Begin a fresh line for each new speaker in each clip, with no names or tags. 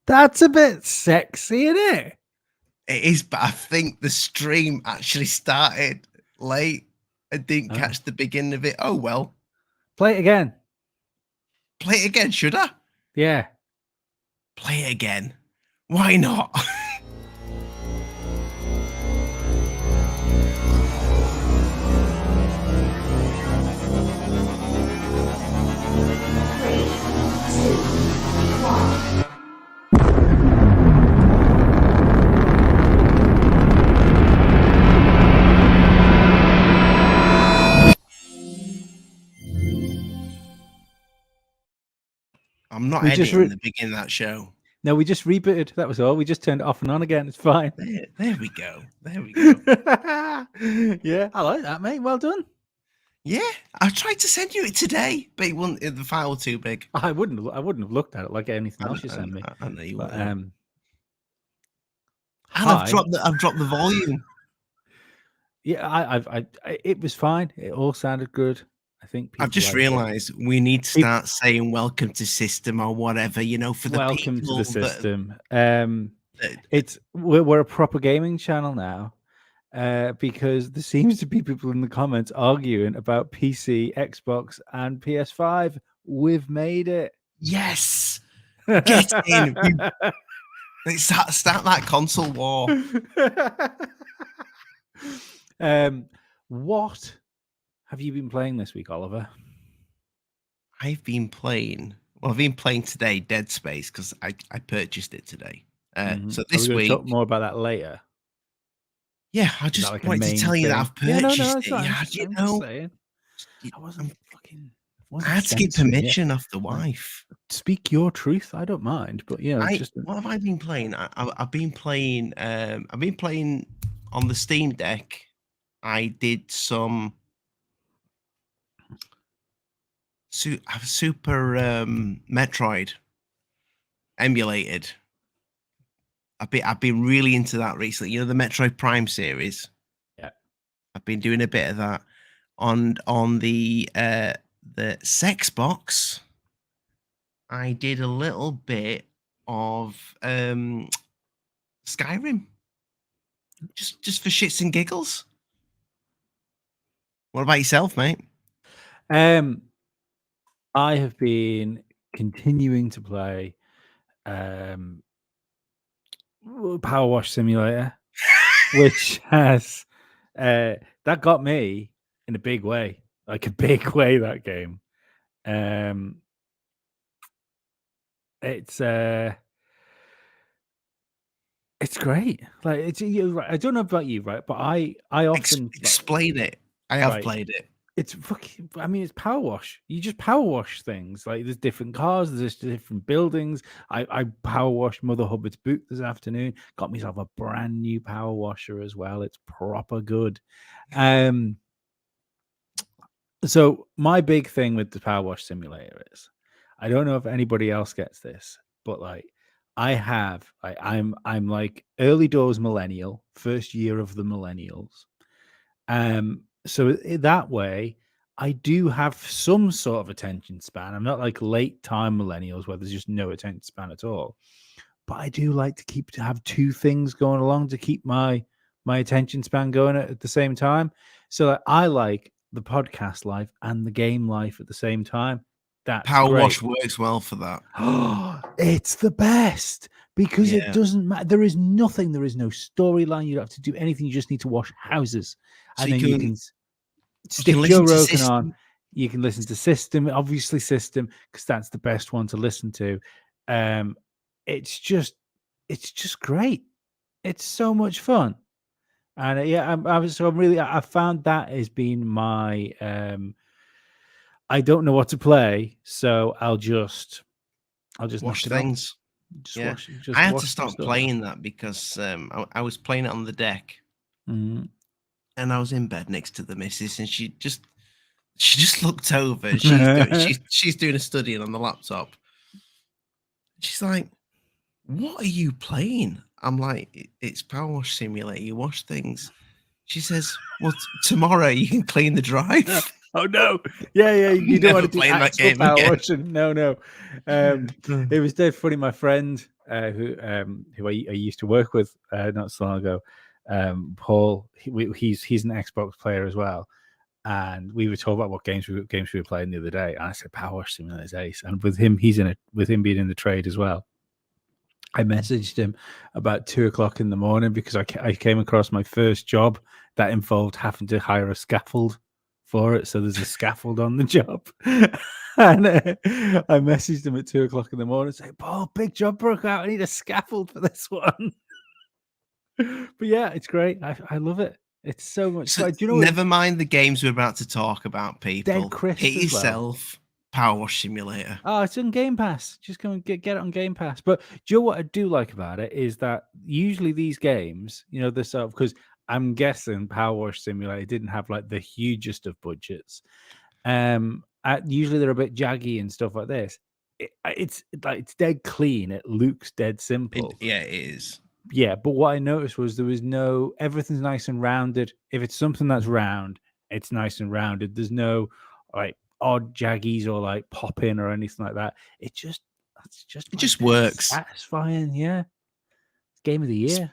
That's a bit sexy, isn't it?
It is, but I think the stream actually started late and didn't catch the beginning of it. Oh, well.
Play it again.
Play it again, should I?
Yeah.
Play it again. Why not? I'm not editing the beginning of that show.
No, we just rebooted. That was all. We just turned it off and on again. It's fine.
There we go. There we go.
Yeah, I like that, mate. Well done.
Yeah, I tried to send you it today, but it wouldn't. The file was too big.
I wouldn't have looked at it like anything else you sent me.
I know you
but,
would. And I've dropped the volume.
Yeah, it was fine. It all sounded good. I think
I've just realised we need to start saying "Welcome to system" or whatever, for the
welcome to the system.
It's
we're a proper gaming channel now, because there seems to be people in the comments arguing about PC, Xbox, and PS5. We've made it.
Yes, get in. Let's start that console war.
What have you been playing this week, Oliver?
I've been playing today Dead Space because I purchased it today. So this week,
talk more about that later.
Yeah, I just wanted to tell you that I've purchased it. I had to get permission off the wife.
Speak your truth. I don't mind, but
what have I been playing? I've been playing. I've been playing on the Steam Deck. I did some Super Metroid emulated. I've been really into that recently. The Metroid Prime series.
Yeah,
I've been doing a bit of that on the Sex Box. I did a little bit of Skyrim, just for shits and giggles. What about yourself, mate?
I have been continuing to play Power Wash Simulator, which has that got me in a big way, that game. It's great. Like I don't know about you, right? But I often
explain it. I have played it.
It's fucking. I mean, it's power wash. You just power wash things. Like there's different cars, there's different buildings. I power washed Mother Hubbard's boot this afternoon. Got myself a brand new power washer as well. It's proper good. So my big thing with the Power Wash Simulator is, I don't know if anybody else gets this, but like I'm like early doors millennial, first year of the millennials. So that way, I do have some sort of attention span. I'm not like late time millennials where there's just no attention span at all. But I do like to have two things going along to keep my attention span going at the same time. So I like the podcast life and the game life at the same time. That's
Power
great.
Wash works well for that.
It's the best because it doesn't matter. There is nothing. There is no storyline. You don't have to do anything. You just need to wash houses, and then you can stick Joe Rogan on. You can listen to System, obviously System, because that's the best one to listen to. It's just great. It's so much fun. And I found that as being my I don't know what to play, so I'll just
wash things.
I
had to stop playing that because I was playing it on the deck, and I was in bed next to the missus, and she just looked over. She's doing a studying on the laptop. She's like, "What are you playing?" I'm like, "It's Power Wash Simulator. You wash things." She says, "Well, tomorrow you can clean the drive."
Oh no! Yeah. You don't want to do
that game
power
again.
washing. No. It was dead funny. My friend, who I used to work with not so long ago, Paul. He's an Xbox player as well, and we were talking about what games we were playing the other day. And I said Power Wash Simulator is ace, and with him being in the trade as well. I messaged him about 2:00 in the morning because I came across my first job that involved having to hire a scaffold for it. So there's a scaffold on the job. And I messaged him at 2:00 in the morning saying, Paul, big job broke out. I need a scaffold for this one. But yeah, it's great. I love it. It's so much fun. Do you know
never mind the games we're about to talk about, people.
Dead Crisp
Hit
as well.
yourself Power Wash Simulator.
Oh, it's on Game Pass. Just go and get it on Game Pass. But do you know what I do like about it is that usually these games, you know, this because I'm guessing Power Wash Simulator didn't have like the hugest of budgets. Usually they're a bit jaggy and stuff like this. It's dead clean. It looks dead simple.
It is.
Yeah, but what I noticed was everything's nice and rounded. If it's something that's round, it's nice and rounded. There's no like odd jaggies or like pop in or anything like that. It just
works.
Satisfying, yeah. Game of the year.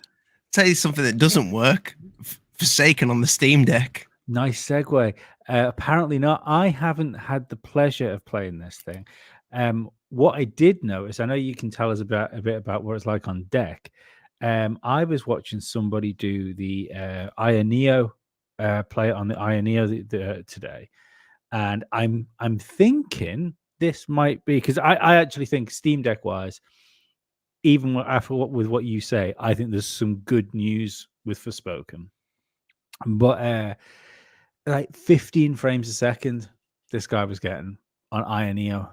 Tell you something that doesn't work. Forsaken on the Steam Deck.
Nice segue. Apparently not. I haven't had the pleasure of playing this thing. What I did notice, I know you can tell us a bit about what it's like on deck. I was watching somebody do the Ioneo, play it on the Ioneo today, and I'm thinking this might be because I actually think Steam Deck wise, even after what you say, I think there's some good news with Forspoken, but like 15 frames a second, this guy was getting on Ioneo.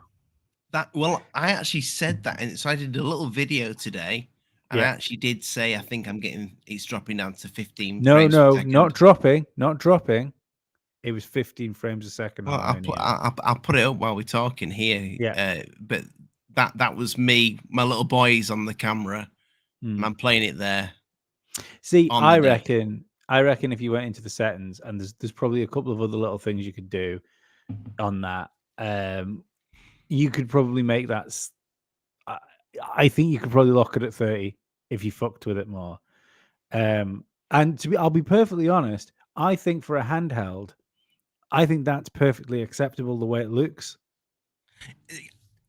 I actually said that, and so I did a little video today. And I actually did say, I think it's dropping down to 15 frames per second.
Not dropping. It was 15 frames a second.
Well, I'll put it up while we're talking here.
Yeah.
But that was me. My little boy's on the camera. And I'm playing it there.
See, I reckon if you went into the settings, and there's probably a couple of other little things you could do on that. You could probably make that. I think you could probably lock it at 30 if you fucked with it more. And I'll be perfectly honest, I think for a handheld, I think that's perfectly acceptable the way it looks.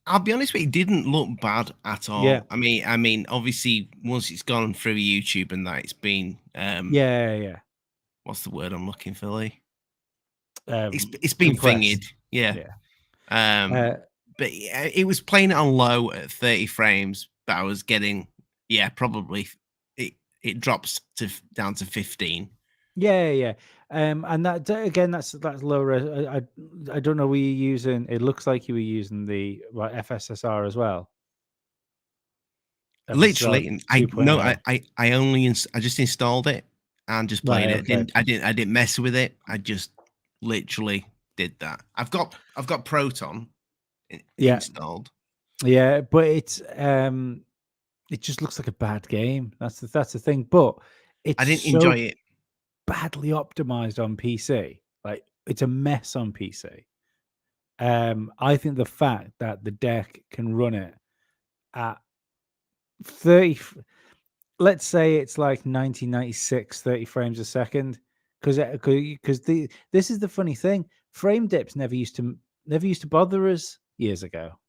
I'll be honest with you, it didn't look bad at all.
Yeah.
I mean, obviously, once it's gone through YouTube and that, it's been
yeah.
What's the word I'm looking for, Lee?
It's
been finged. Yeah. But it was playing it on low at 30 frames, but I was getting probably it drops down to 15.
Yeah. And that again, that's lower. I don't know. Were you using? It looks like you were using the FSSR as well.
Literally, I just installed it and just played it. Okay. I didn't mess with it. I just literally did that. I've got Proton installed.
Yeah, but it just looks like a bad game. That's the thing. But
I didn't enjoy it.
Badly optimized on PC. Like it's a mess on PC. I think the fact that the deck can run it at 30, let's say it's like 1996 30 frames a second, because this is the funny thing. Frame dips never used to bother us years ago.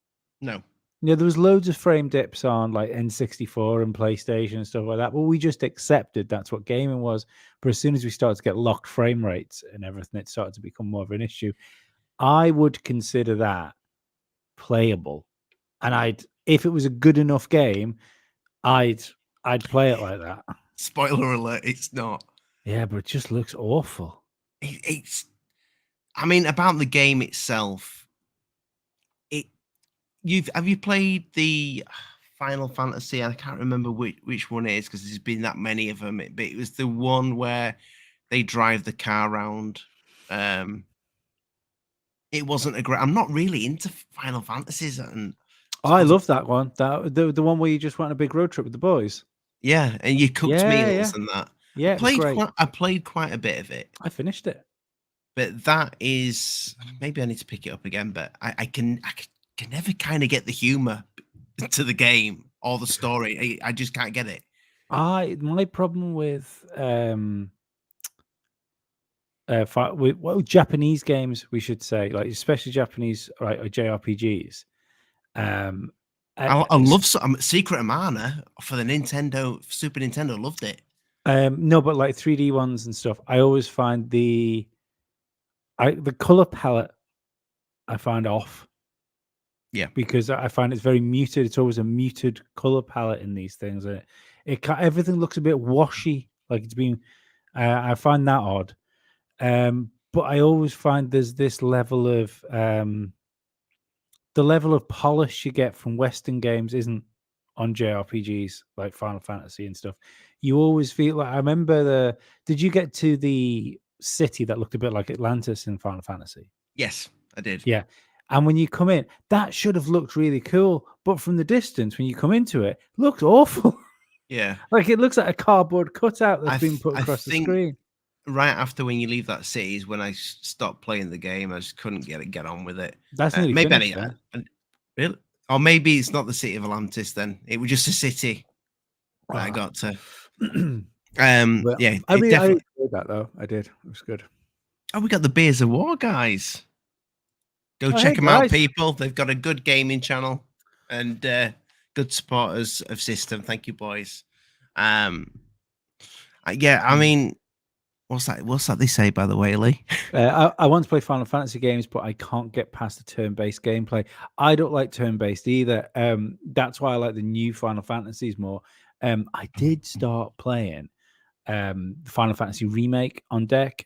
No.
There was loads of frame dips on like N64 and PlayStation and stuff like that, but we just accepted that's what gaming was. But as soon as we started to get locked frame rates and everything, it started to become more of an issue. I would consider that playable, and if it was a good enough game, I'd play it like that.
Spoiler alert, it's not.
Yeah, but it just looks awful.
About the game itself, have you played the Final Fantasy? I can't remember which one it is because there's been that many of them. But it was the one where they drive the car around. It wasn't a great. I'm not really into Final Fantasies, and
I love that one. The one where you just went on a big road trip with the boys.
Yeah, and you cooked meals and that.
Yeah,
I played quite a bit of it.
I finished it.
But that is maybe I need to pick it up again. But I can never kind of get the humor to the game or the story. I just can't get it.
My problem with Japanese games, we should say, like especially Japanese, right, or JRPGs.
I love Secret of Mana for the Super Nintendo. Loved it.
No, but like 3D ones and stuff. I always find the color palette I find off.
Yeah,
because I find it's very muted. It's always a muted color palette in these things, and everything looks a bit washy, like it's been. I find that odd. But I always find there's this level of the level of polish you get from Western games isn't on JRPGs like Final Fantasy and stuff. You always feel like I remember Did you get to the city that looked a bit like Atlantis in Final Fantasy?
Yes, I did.
Yeah. And when you come in, that should have looked really cool. But from the distance, when you come into it, looked awful.
Yeah.
Like it looks like a cardboard cutout that's been put
I
across the
think
screen.
right after when you leave that city is when I stopped playing the game. I just couldn't get on with it.
That's nearly
Maybe
finished,
really? Or maybe it's not the city of Atlantis then. It was just a city that I
Ah.
got to.
But,
yeah,
I mean,
definitely.
I enjoyed that though. I did. It was good.
Oh, we got the Beers of War guys. Go check
hey,
them
guys.
out, people. They've got a good gaming channel and good supporters of System. Thank you, boys. Yeah, I mean, what's that they say, by the way, Lee?
I want to play Final Fantasy games, but I can't get past the turn-based gameplay. I don't like turn-based either. That's why I like the new Final Fantasies more. I did start playing Final Fantasy Remake on deck.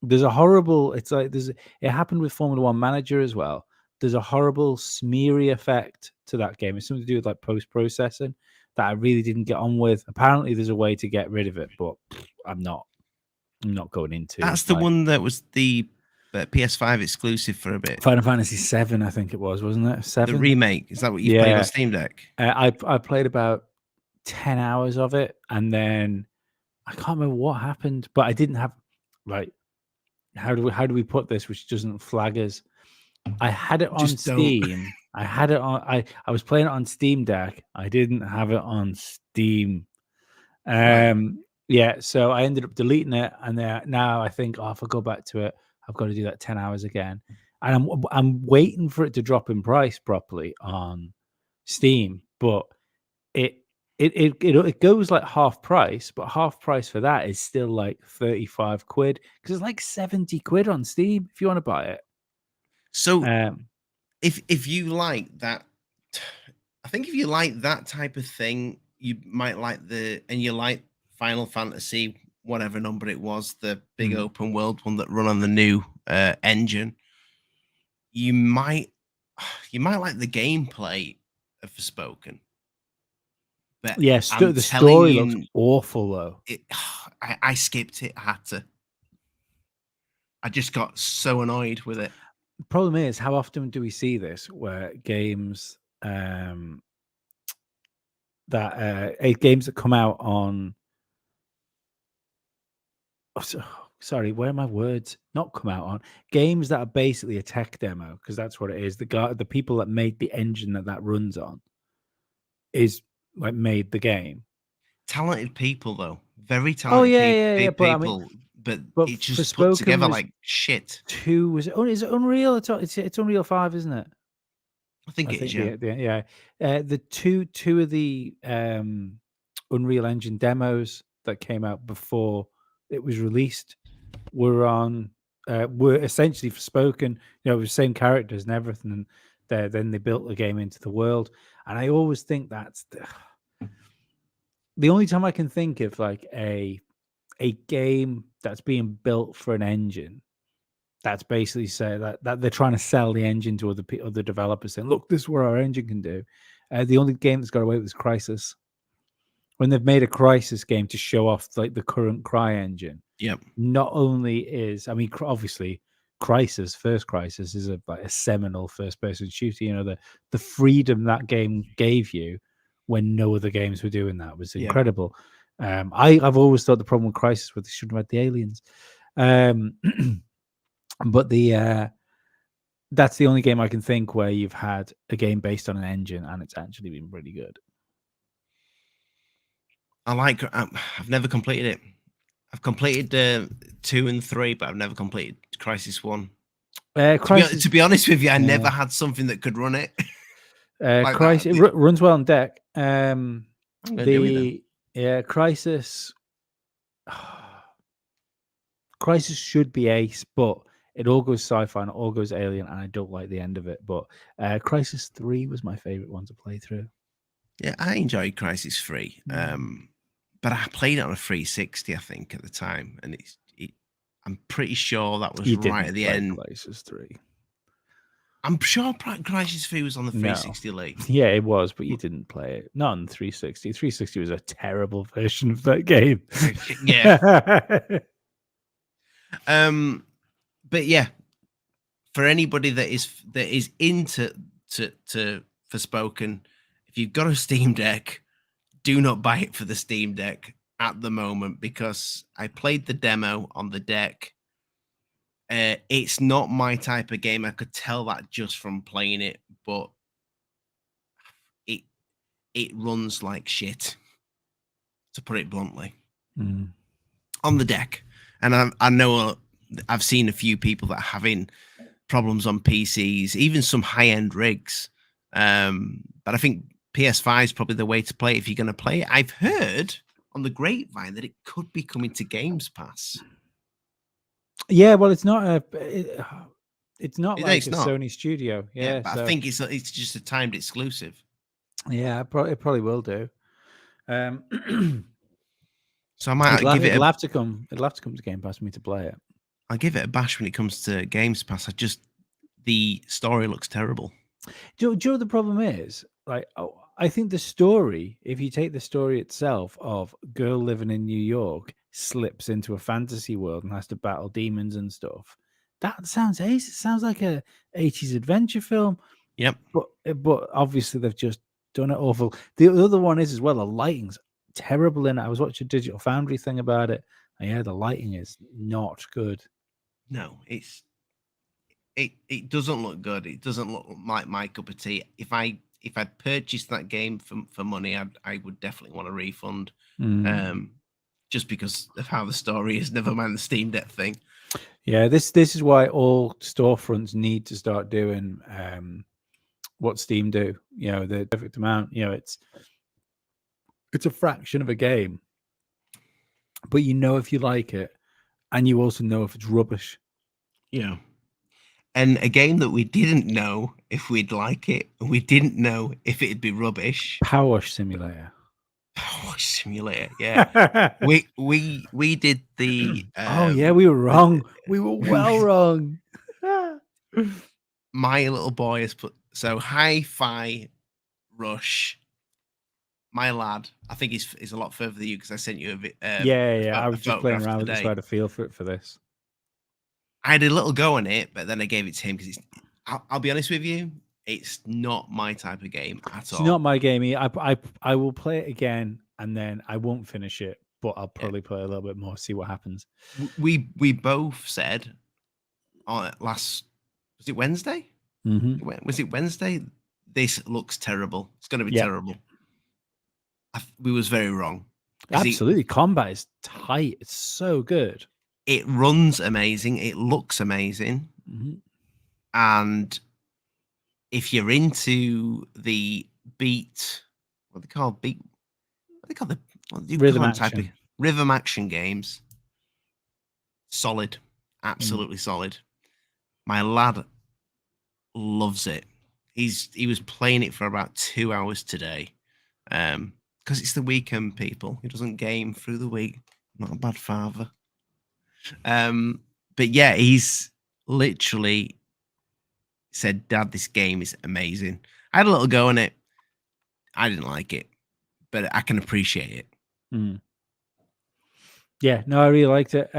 There's a horrible. It's like it happened with Formula One Manager as well. There's a horrible smeary effect to that game. It's something to do with like post-processing that I really didn't get on with. Apparently, there's a way to get rid of it, but I'm not going into.
That's the one that was the PS5 exclusive for a bit.
Final Fantasy 7, I think it was, wasn't it? 7?
The remake. Is that what you played on Steam Deck?
I played about 10 hours of it, and then I can't remember what happened, but I didn't have like how do we put this which doesn't flag us? I had it on Steam. I had it on I was playing it on Steam Deck. I didn't have it on Steam.
Right.
Yeah, so I ended up deleting it, and now I think, if I go back to it, I've got to do that 10 hours again. And I'm waiting for it to drop in price properly on Steam, but it goes like half price, but half price for that is still like 35 quid because it's like 70 quid on Steam if you want to buy it.
So if you like that, I think if you like that type of thing, you might like you like Final Fantasy, whatever number it was, the big open world one that run on the new engine. You might like the gameplay of Forspoken. But
yeah, the story looks awful though.
I skipped it. I had to. I just got so annoyed with it.
The problem is, how often do we see this where games games that come out on sorry, where are my words? Not come out on games that are basically a tech demo, because that's what it is. The people that made the engine that runs on is like made the game.
Talented people though, very talented people. But it just put together like shit.
2 was it? Is it Unreal? It's Unreal 5, isn't it?
I think it is.
Yeah. The two of the Unreal Engine demos that came out before it was released were essentially Forspoken. You know, with the same characters and everything. And then they built the game into the world. And I always think that's the only time I can think of like a game that's being built for an engine that's basically say that they're trying to sell the engine to other developers, saying, "Look, this is what our engine can do." The only game that's got away with is Crysis. When they've made a Crysis game to show off like the current Cry engine, not only is, I mean, obviously, First Crysis is a seminal first-person shooter. You know, the freedom that game gave you when no other games were doing that was incredible. I've always thought the problem with Crysis was they shouldn't have had the aliens. But that's the only game I can think where you've had a game based on an engine and it's actually been pretty good.
I've never completed it. I've completed 2 and 3, but I've never completed Crisis 1.
Crisis,
To be honest with you, I
yeah.
never had something that could run it.
Like Crisis, it runs well on deck.
I'm gonna do it then.
Crisis. Crisis should be ace, but it all goes sci-fi and it all goes alien, and I don't like the end of it. But Crisis 3 was my favorite one to play through.
Yeah, I enjoyed Crisis 3. But I played it on a 360, I think, at the time, and I'm pretty sure that was right at the end.
Crisis 3.
I'm sure Crisis 3 was on the 360 Elite.
Yeah, it was, but you didn't play it. Not on 360. 360 was a terrible version of that game.
Yeah. But yeah, for anybody that is into Forspoken, if you've got a Steam Deck, do not buy it for the Steam Deck at the moment, because I played the demo on the deck. It's not my type of game. I could tell that just from playing it, but it runs like shit, to put it bluntly, on the deck. And I know I've seen a few people that are having problems on PCs, even some high-end rigs. But I think PS5 is probably the way to play it if you're going to play it. I've heard on the grapevine that it could be coming to Games Pass.
Yeah, well, it's not it's not like
a
Sony studio. Yeah,
but I think it's just a timed exclusive.
Yeah, it probably will do.
So I might give it.
It'll have to come to Game Pass for me to play it.
I'll give it a bash when it comes to Games Pass. The story looks terrible.
Do you know what the problem is? Like, I think the story, if you take the story itself of girl living in New York, slips into a fantasy world and has to battle demons and stuff, that sounds ace. It sounds like a 80s adventure film.
Yep.
But obviously they've just done it awful. The other one is as well, the lighting's terrible in it. I was watching a Digital Foundry thing about it, and yeah, the lighting is not good.
No, it doesn't look good. It doesn't look like my cup of tea. If I'd purchased that game for money, I would definitely want a refund. Just because of how the story is. Never mind the Steam Deck thing.
Yeah, this is why all storefronts need to start doing what Steam do. You know, the perfect amount. You know, it's a fraction of a game, but you know if you like it, and you also know if it's rubbish.
Yeah. And a game that we didn't know if we'd like it, we didn't know if it'd be rubbish.
Power Wash Simulator.
Power Wash Simulator, yeah. we did the.
Oh yeah, we were wrong. We were well wrong.
My little boy has put Hi-Fi Rush. My lad, I think he's a lot further than you, because I sent you a bit.
I was just playing around with it, trying to feel for this.
I had a little go on it, but then I gave it to him because I'll be honest with you, it's not my type of game at all.
It's not my game. I will play it again, and then I won't finish it, but I'll probably play a little bit more, see what happens.
We both said was it Wednesday? Was it Wednesday? This looks terrible. It's going to be terrible. We was very wrong.
Absolutely. Combat is tight. It's so good.
It runs amazing. It looks amazing. And if you're into the rhythm action games, solid, absolutely solid. My lad loves it. He was playing it for about 2 hours today, because it's the weekend, people. He doesn't game through the week. Not a bad father. But yeah, he's literally said, "Dad, this game is amazing." I had a little go on it. I didn't like it, but I can appreciate it.
Yeah, no, I really liked it.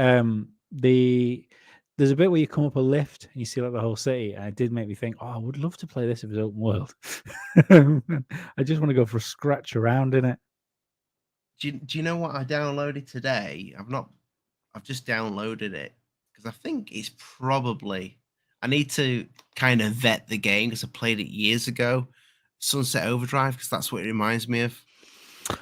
There's a bit where you come up a lift and you see like the whole city, and it did make me think, I would love to play this if it was open world. I just want to go for a scratch around in it.
Do you know what I downloaded today? I've just downloaded it because I think it's probably, I need to kind of vet the game because I played it years ago. Sunset Overdrive, because that's what it reminds me of.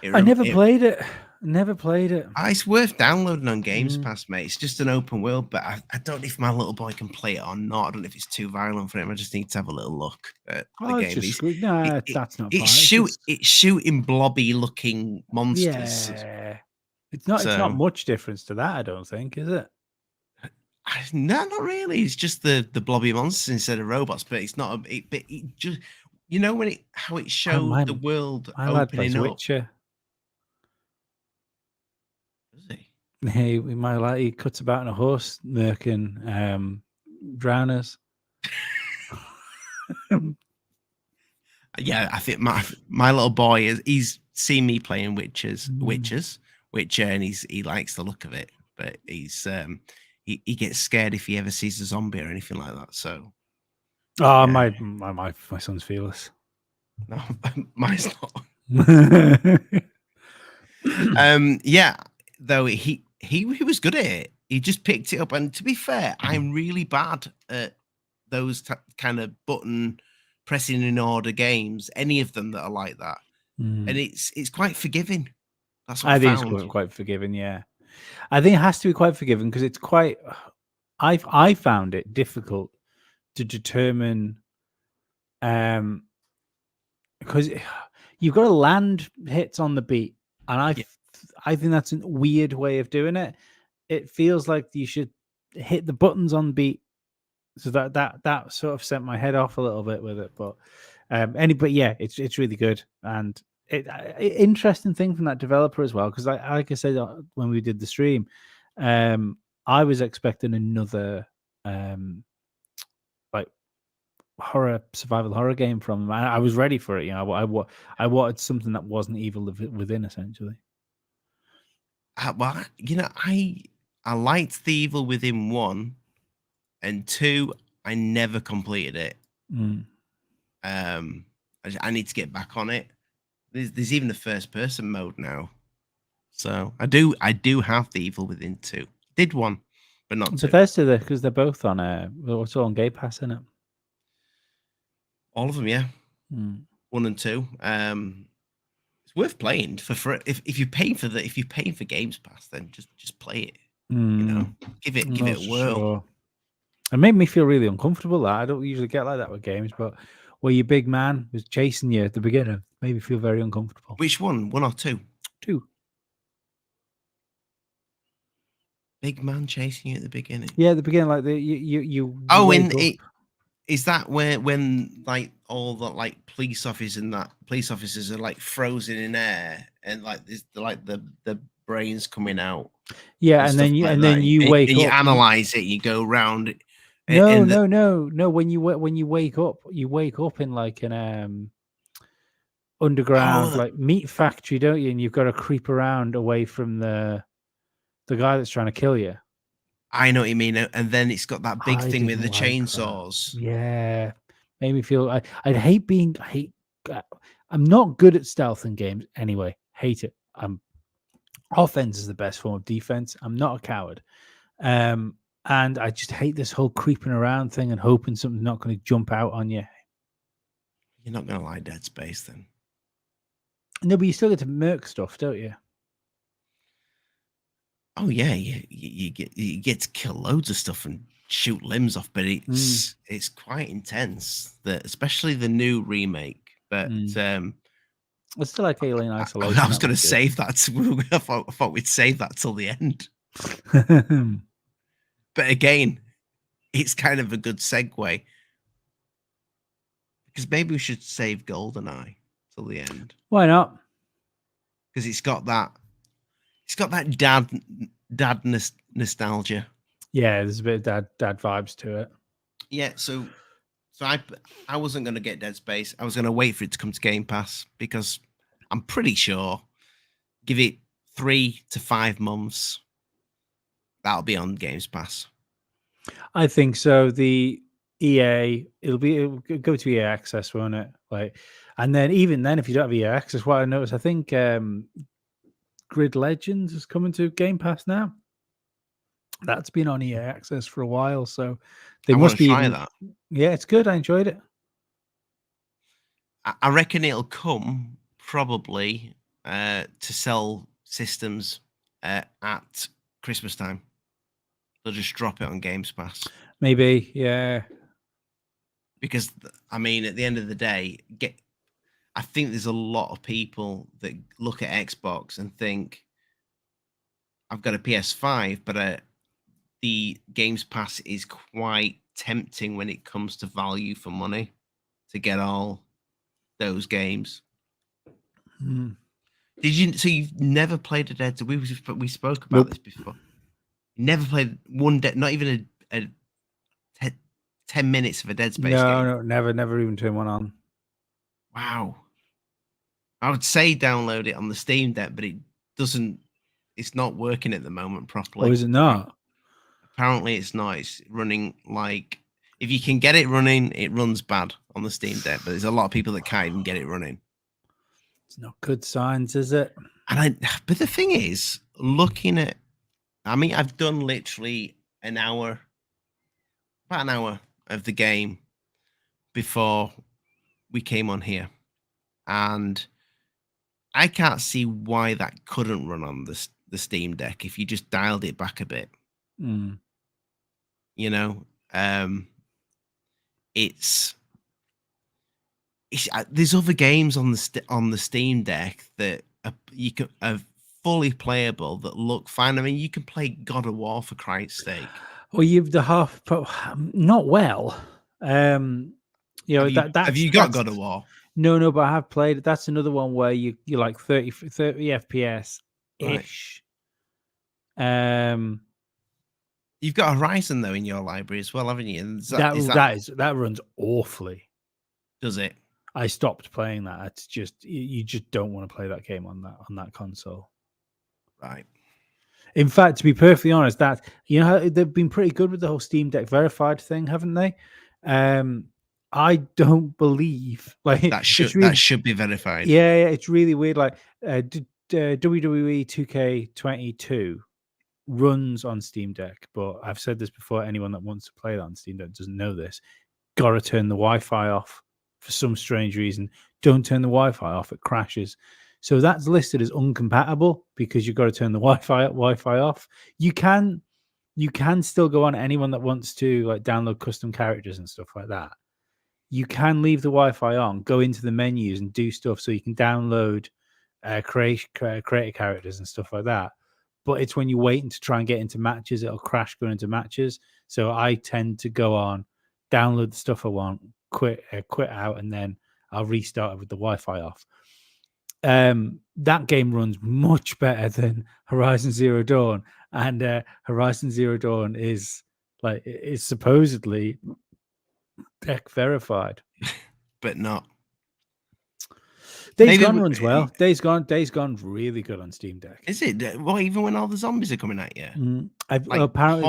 I never played it. Never played it.
It's worth downloading on Games
Mm.
Pass, mate. It's just an open world, but I don't know if my little boy can play it or not. I don't know if it's too violent for him. I just need to have a little look at the
Oh, it's
game.
just no, that's not
It's
fine.
it's shooting blobby looking monsters.
Yeah, it's not
So
much difference to that, I don't think, is it?
no, not really. It's just the blobby monsters instead of robots, but it's not. But it just when how it showed the world
My lad plays
opening up.
Witcher.
Does he?
My lad, he cuts about on a horse, murking drowners.
Yeah, I think my little boy he's seen me playing Witcher, and he likes the look of it, but he's he gets scared if he ever sees a zombie or anything like that. So,
oh,
yeah.
my son's fearless.
No, mine's not. Yeah, though he was good at it. He just picked it up, and to be fair, I'm really bad at those kind of button pressing in order games, any of them that are like that. And it's quite forgiving. That's what I
think
found.
it's quite forgiving. Yeah, I think it has to be quite forgiving because it's quite. I found it difficult to determine, because you've got to land hits on the beat, and I think that's a weird way of doing it. It feels like you should hit the buttons on beat. So that sort of sent my head off a little bit with it, but yeah, it's really good, and interesting thing from that developer as well, because like I said when we did the stream, I was expecting another like survival horror game from them. I was ready for it, I wanted something that wasn't Evil Within, essentially.
Well, I liked the Evil Within 1 and 2. I never completed it. I need to get back on it. There's even a first person mode now, so I do have the Evil Within 2. Did 1, but not 2.
Bethesda, because they're both on it's all on Game Pass, isn't it?
All of them, yeah. 1 and 2. It's worth playing for if you pay for Games Pass, then just play it. Give it a whirl.
Sure. It made me feel really uncomfortable. I don't usually get like that with games, but where your big man was chasing you at the beginning made me feel very uncomfortable.
Which one? 1 or 2?
2.
Big man chasing you at the beginning.
Yeah, at the beginning, like you.
Is that when like all the like police officers are like frozen in air and like there's like the brains coming out?
Yeah, and then you wake up.
You analyze it. You go around.
No. When you wake up in like an underground like meat factory, don't you? And you've got to creep around away from the guy that's trying to kill you.
I know what you mean. And then it's got that big thing with the chainsaws.
Yeah, made me feel. I hate being. I'm not good at stealth in games anyway. Hate it. Offense is the best form of defense. I'm not a coward. And I just hate this whole creeping around thing and hoping something's not going to jump out on you.
You're not going to like Dead Space then?
No, but you still get to murk stuff, don't you?
Oh yeah, you get to kill loads of stuff and shoot limbs off, but it's quite intense. Especially the new remake. But
it's still like Alien Isolation.
I was going to save that. I thought we'd save that till the end. But again, it's kind of a good segue because maybe we should save GoldenEye till the end.
Why not?
Because it's got that dad nostalgia.
Yeah, there's a bit of dad vibes to it.
Yeah, so I wasn't going to get Dead Space. I was going to wait for it to come to Game Pass because I'm pretty sure give it 3 to 5 months, that'll be on Games Pass.
I think so. The EA, it'll go to EA Access, won't it? Like, and then even then, if you don't have EA Access, what I noticed, I think Grid Legends is coming to Game Pass now. That's been on EA Access for a while, so they must be
try that.
Yeah, it's good. I enjoyed it.
I reckon it'll come probably to sell systems at Christmas time. They'll just drop it on Games Pass.
Maybe, yeah.
Because I mean, at the end of the day, I think there's a lot of people that look at Xbox and think, I've got a PS5, but the Games Pass is quite tempting when it comes to value for money to get all those games.
Mm.
Did you? So you've never played a Dead? We spoke about this before. You never played one Dead, not even a 10 minutes of a Dead Space game.
No, never even turned one on.
Wow. I would say download it on the Steam Deck, but it doesn't. It's not working at the moment properly.
Oh, is it not?
Apparently, it's not. It's running like, if you can get it running, it runs bad on the Steam Deck. But there's a lot of people that can't even get it running.
It's not good signs, is it?
But the thing is, looking at, I mean, I've done literally about an hour of the game before we came on here, and I can't see why that couldn't run on the Steam Deck if you just dialed it back a bit.
Mm.
You know, it's there's other games on the Steam Deck that are fully playable that look fine. I mean, you can play God of War for Christ's sake.
Well, you've the half, not well. You know,
have you got God of War?
No, but I have played it. That's another one where you're like 30 FPS ish. Right.
You've got Horizon though in your library as well, haven't you? And
that runs awfully.
Does it?
I stopped playing that. It's just you just don't want to play that game on that console.
Right.
In fact, to be perfectly honest, that they've been pretty good with the whole Steam Deck verified thing, haven't they? I don't believe
that should be verified.
Yeah, it's really weird. Like WWE 2K22 runs on Steam Deck, but I've said this before. Anyone that wants to play that on Steam Deck doesn't know this. Got to turn the Wi-Fi off for some strange reason. Don't turn the Wi-Fi off; it crashes. So that's listed as uncompatible because you've got to turn the Wi-Fi off. You can still go on. Anyone that wants to like download custom characters and stuff like that, you can leave the Wi-Fi on, go into the menus and do stuff so you can download creator characters and stuff like that. But it's when you're waiting to try and get into matches, it'll crash going into matches. So I tend to go on, download the stuff I want, quit out, and then I'll restart it with the Wi-Fi off. That game runs much better than Horizon Zero Dawn, and Horizon Zero Dawn is supposedly Deck verified,
but not.
Days Gone runs well. Days Gone really good on Steam Deck.
Is it? Well, even when all the zombies are coming at you?
Apparently,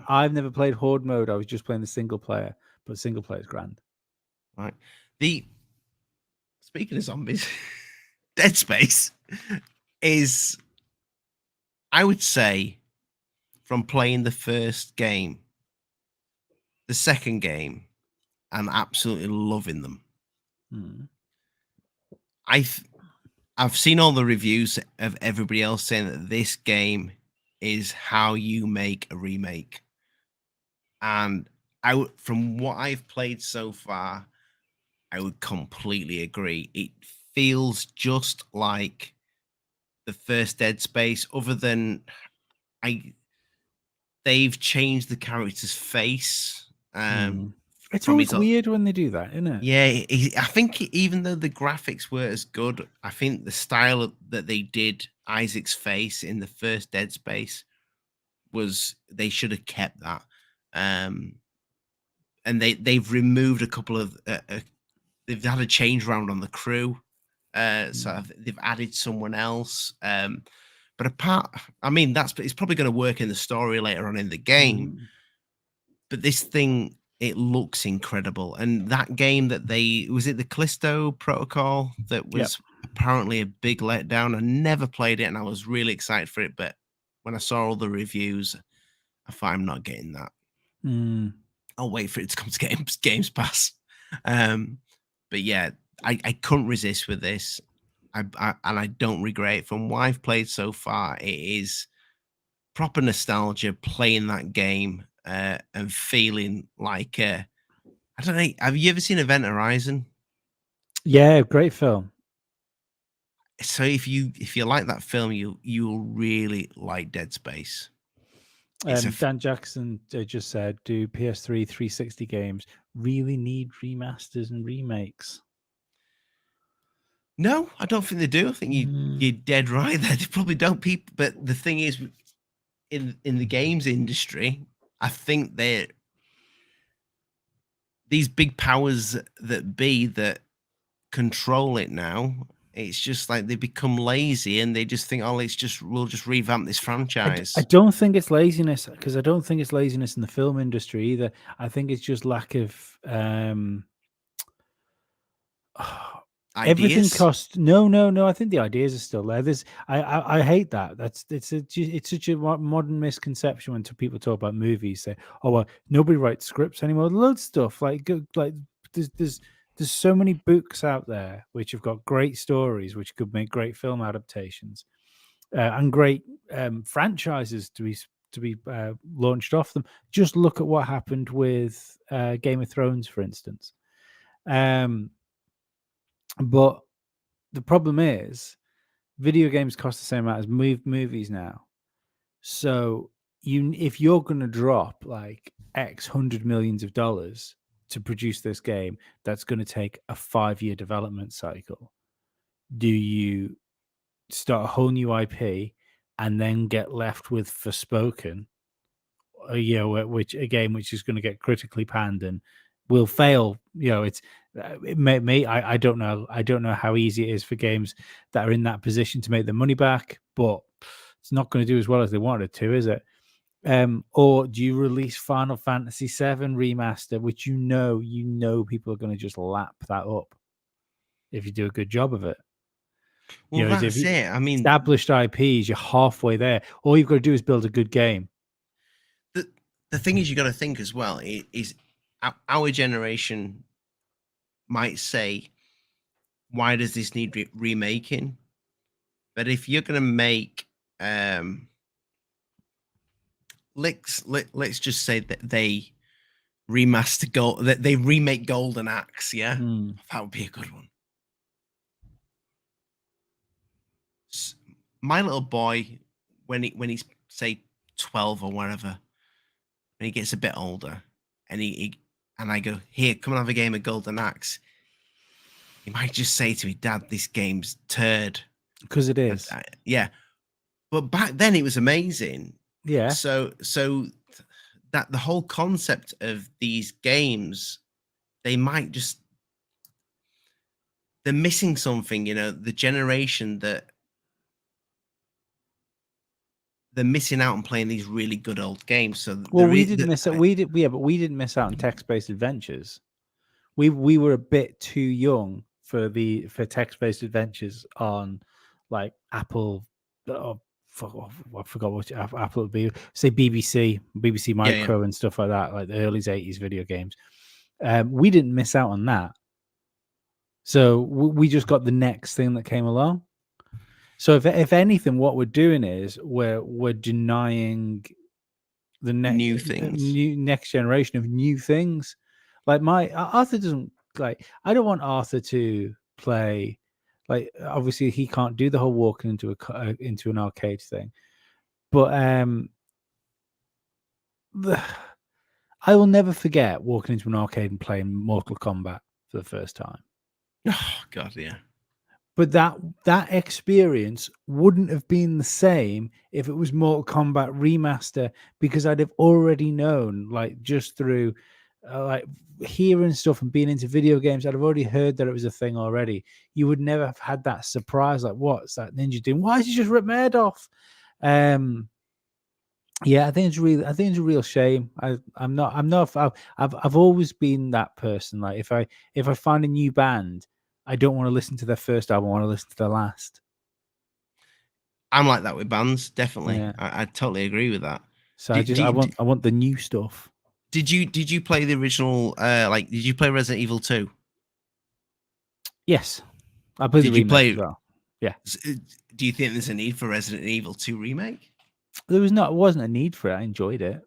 I've never played Horde mode. I was just playing the single player, but single player is grand.
Right. Speaking of zombies, Dead Space is, I would say, from playing the first game, the second game, I'm absolutely loving them. I've seen all the reviews of everybody else saying that this game is how you make a remake, and from what I've played so far, I would completely agree. It feels just like the first Dead Space, other than they've changed the character's face.
It's always weird when they do that, isn't it?
Yeah, I think even though the graphics were as good, I think the style that they did Isaac's face in the first Dead Space they should have kept that. And they've removed a couple of they've had a change round on the crew, so they've added someone else. But it's probably going to work in the story later on in the game. But this thing, it looks incredible. And that game that was it the Callisto Protocol that was apparently a big letdown? I never played it and I was really excited for it. But when I saw all the reviews, I thought, I'm not getting that. I'll wait for it to come to Games Pass. But yeah, I couldn't resist with this. and I don't regret it. From what I've played so far, it is proper nostalgia playing that game and feeling like I don't know. Have you ever seen Event Horizon?
Yeah, great film.
So if you like that film, you'll really like Dead Space.
Dan Jackson just said, do PS3 360 games really need remasters and remakes?
No, I don't think they do. I think you're dead right there. They probably don't. People, but the thing is, in the games industry, I think these big powers that be that control it now. It's just like they become lazy and they just think, oh, we'll just revamp this franchise.
I don't think it's laziness, because I don't think it's laziness in the film industry either. I think it's just lack of everything costs. No. I think the ideas are still there. I hate that. It's such a modern misconception when people talk about movies. Say, oh well, nobody writes scripts anymore. Loads of stuff like there's so many books out there which have got great stories which could make great film adaptations and great franchises to be launched off them. Just look at what happened with Game of Thrones, for instance. But the problem is, video games cost the same amount as movies now. So if you're going to drop like X hundred millions of dollars to produce this game, that's going to take a 5-year development cycle. Do you start a whole new IP and then get left with Forspoken, which a game which is going to get critically panned and will fail? I don't know how easy it is for games that are in that position to make their money back, but it's not going to do as well as they wanted to, is it? Or do you release Final Fantasy VII remaster, which you know people are going to just lap that up if you do a good job of it?
Well, that's it. I mean,
established IPs, you're halfway there. All you've got to do is build a good game.
The thing is, you got to think as well. Is our generation might say, why does this need remaking? But if you're going to make, let's just say that they that they remake Golden Axe, yeah, that would be a good one. My little boy, when he's say 12 or whatever, when he gets a bit older, and and I go, here, come and have a game of Golden Axe. He might just say to me, Dad, this game's turd.
Because it is.
Yeah. But back then it was amazing.
Yeah.
So that the whole concept of these games, they're missing something, the generation that they're missing out on playing these really good old games. So
we didn't miss out. We didn't miss out on text-based adventures. We were a bit too young for text-based adventures on like Apple. I forgot what Apple would be. Say BBC Micro and stuff like that, like the early 80s video games. We didn't miss out on that. So we just got the next thing that came along. So if anything, what we're doing is we're denying the
new things,
next generation of new things. Like Arthur doesn't like. I don't want Arthur to play. Like obviously he can't do the whole walking into an arcade thing, but I will never forget walking into an arcade and playing Mortal Kombat for the first time.
Oh God, yeah.
But that experience wouldn't have been the same if it was Mortal Kombat Remaster, because I'd have already known, like just through like hearing stuff and being into video games, I'd have already heard that it was a thing already. You would never have had that surprise, like, what's that ninja doing? Why did he just rip my head off? Yeah, I think it's a real shame. I've always been that person. Like if I find a new band, I don't want to listen to their first album. I want to listen to their last.
I'm like that with bands, definitely. Yeah. I totally agree with that.
So I want the new stuff.
Did you play the original? Did you play Resident Evil 2?
Yes, I played the remake as well. Yeah.
Do you think there's a need for Resident Evil 2 remake?
There wasn't a need for it. I enjoyed it.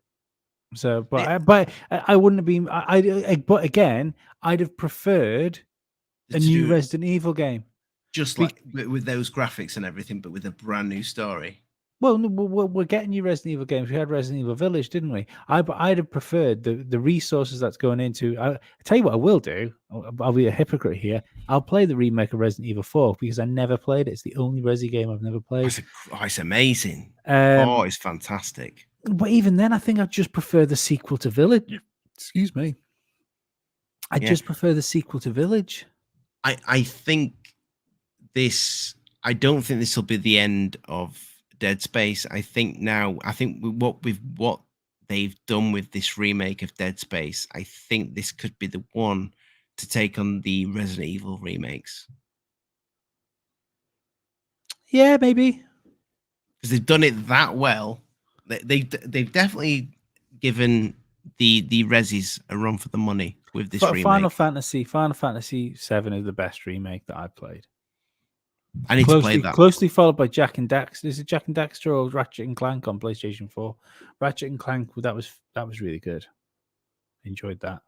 So, but I wouldn't have been. But again, I'd have preferred a new Resident Evil game,
just like with those graphics and everything, but with a brand new story.
Well, we're getting new Resident Evil games. We had Resident Evil Village, didn't we? I'd have preferred the resources that's going into. I tell you what, I will do. I'll be a hypocrite here. I'll play the remake of Resident Evil 4 because I never played it. It's the only Resi game I've never played.
It's amazing. 4 is fantastic.
But even then, I think I'd just prefer the sequel to Village. Excuse me. I just prefer the sequel to Village.
I think this. I don't think this will be the end of Dead Space. I think what they've done with this remake of Dead Space, I think this could be the one to take on the Resident Evil remakes.
Yeah, maybe
because they've done it that well. They've definitely given the Resis a run for the money with this remake.
Final Fantasy VII is the best remake that I've played.
I need to play that.
Closely followed by Jak and Daxter. Is it Jak and Daxter or Ratchet and Clank on PlayStation 4? Ratchet and Clank, that was really good. Enjoyed that.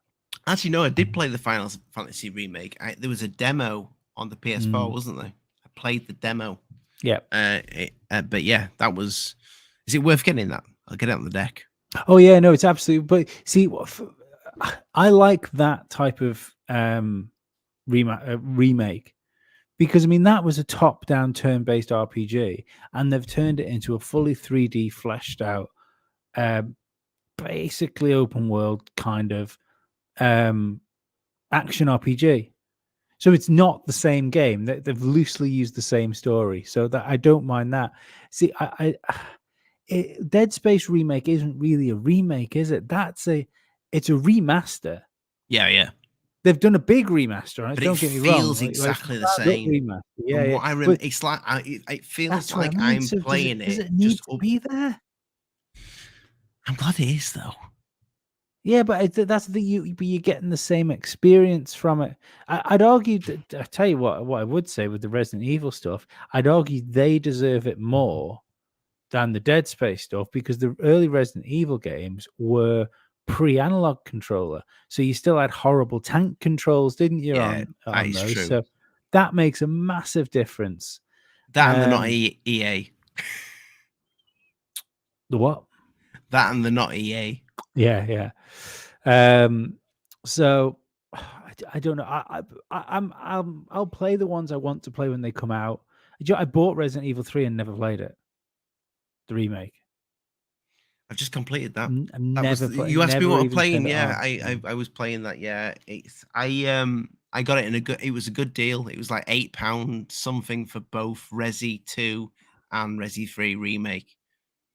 Actually, no, I did play the Final Fantasy remake. There was a demo on the PS4, wasn't there? I played the demo.
Yeah.
But yeah, that was. Is it worth getting that? I'll get it on the deck.
Oh yeah, no, it's absolutely. But see, I like that type of remake. Because, I mean, that was a top-down turn-based RPG, and they've turned it into a fully 3D, fleshed-out, basically open-world kind of action RPG. So it's not the same game. They've loosely used the same story, so that I don't mind that. See, Dead Space remake isn't really a remake, is it? It's a remaster.
Yeah.
They've done a big remaster, right?
But
don't
it
get me
feels
wrong.
exactly the same.
Remaster. Yeah,
what I remember, it's like it feels like I'm playing it.
Does it need to be there?
I'm glad it is, though.
Yeah, but that's you're getting the same experience from it. I'd argue that. I tell you what I would say with the Resident Evil stuff, I'd argue they deserve it more than the Dead Space stuff because the early Resident Evil games were pre-analog controller, so you still had horrible tank controls, didn't you?
Yeah,
on those,
true.
so that makes a massive difference.
That and they're not EA.
The what?
That and they're not EA.
Yeah. So I don't know. I'll play the ones I want to play when they come out. I bought Resident Evil 3 and never played it. The remake.
I've just completed that.
You
asked me what I'm playing. Yeah, I was playing that. Yeah, I got it in it was a good deal. It was like £8 something for both Resi 2 and Resi 3 remake.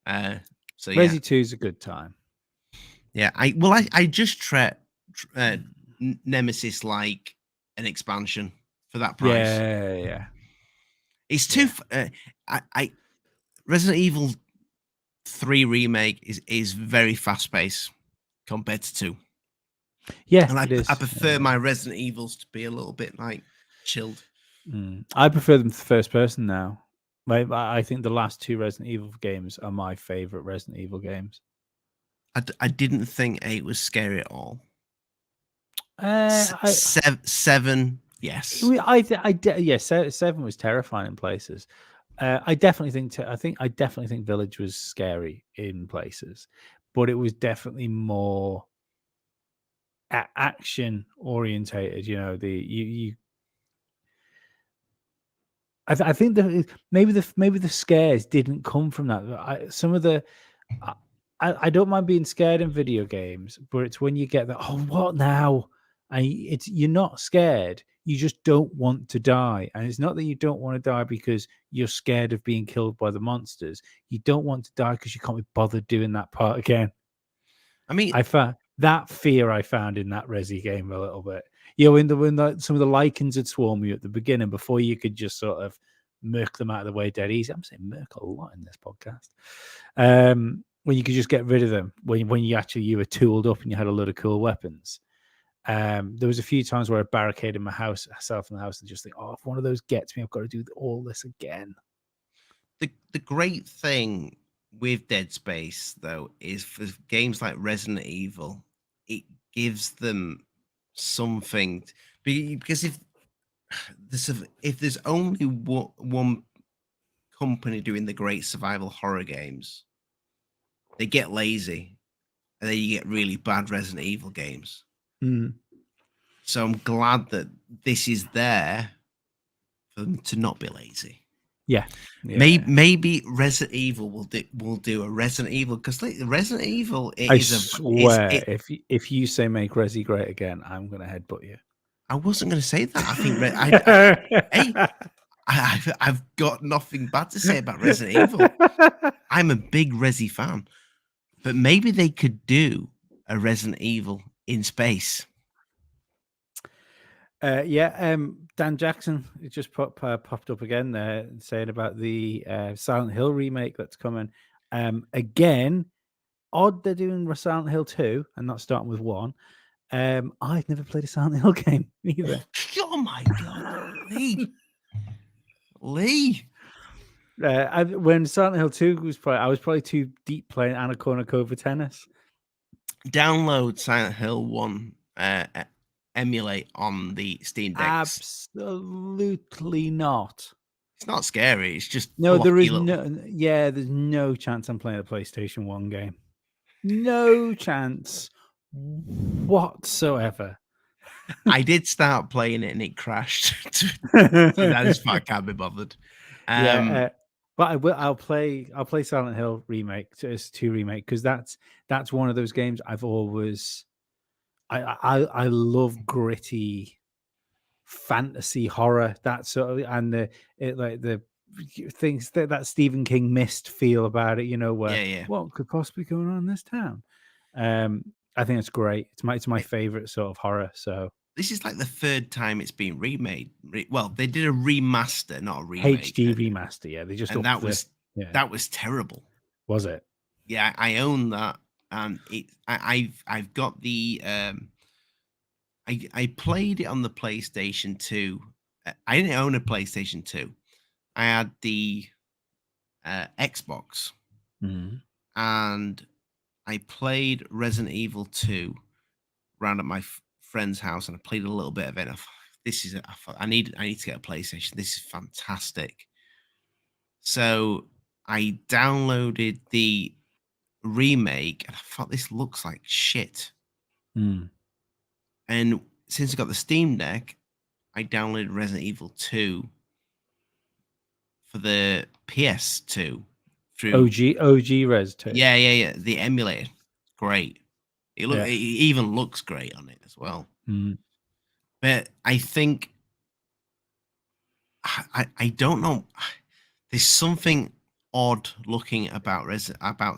So yeah.
Resi 2 is a good time.
Yeah, I just treat Nemesis like an expansion for that price.
Yeah.
It's too. Resident Evil 3 remake is very fast paced compared to 2.
Yeah,
and I prefer my Resident Evils to be a little bit like chilled.
I prefer them to first person now. I think the last 2 Resident Evil games are my favorite Resident Evil games.
I didn't think 8 was scary at all. 7, yes.
7 was terrifying in places. I definitely think Village was scary in places, but it was definitely more action orientated. You know, I think that maybe the scares didn't come from that. I don't mind being scared in video games, but it's when you get that, oh, what now? And you're not scared. You just don't want to die. And it's not that you don't want to die because you're scared of being killed by the monsters. You don't want to die because you can't be bothered doing that part again.
I mean,
I found that fear I found in that Resi game a little bit. You know, when some of the lichens had swarm you at the beginning before you could just sort of murk them out of the way dead easy. I'm saying murk a lot in this podcast. When you could just get rid of them when you were tooled up and you had a load of cool weapons. There was a few times where I barricaded myself in the house, and just think, oh, if one of those gets me, I've got to do all this again.
The great thing with Dead Space, though, is for games like Resident Evil, it gives them something. Because if there's only one company doing the great survival horror games, they get lazy, and then you get really bad Resident Evil games. So I'm glad that this is there for them to not be lazy.
Yeah.
Maybe Resident Evil will do a Resident Evil, because Resident Evil
swear if you say make Resi great again, I'm gonna headbutt you.
I wasn't going to say that. I think I've got nothing bad to say about Resident Evil. I'm a big Resi fan, but maybe they could do a Resident Evil in space.
Dan Jackson, it just popped up again there saying about the Silent Hill remake that's coming. Again, odd they're doing Silent Hill 2 and not starting with 1. I've never played a Silent Hill game either.
Oh my god, Lee.
When Silent Hill 2 was playing, I was probably too deep playing Anna Kournikova tennis.
Download Silent Hill 1 emulate on the Steam Deck.
Absolutely not.
It's not scary. It's just
no. There is there's no chance I'm playing a PlayStation 1 game. No chance whatsoever.
I did start playing it and it crashed. So that is why I can't be bothered.
But I'll play Silent Hill remake, 2 remake, because that's one of those games I've always. I love gritty fantasy horror, that sort of, and the things that Stephen King mist feel about it, where what could possibly go on in this town. I think it's great. It's my favorite sort of horror. So
this is like the 3rd time it's been remade. Well, they did a remaster, not a remake.
HD remaster. Yeah, they just
that was terrible.
Was it?
Yeah, I own that. I've got the I played it on the PlayStation 2. I didn't own a PlayStation 2. I had the Xbox, and I played Resident Evil 2 around at my friend's house, and I played a little bit of it. I need to get a PlayStation. This is fantastic. So I downloaded the remake, and I thought, this looks like shit. And since I got the Steam Deck, I downloaded Resident Evil 2 for the PS2 through
OG Res 2.
Yeah. The emulator, great. It even looks great on it as well. But I think I don't know. There's something odd looking about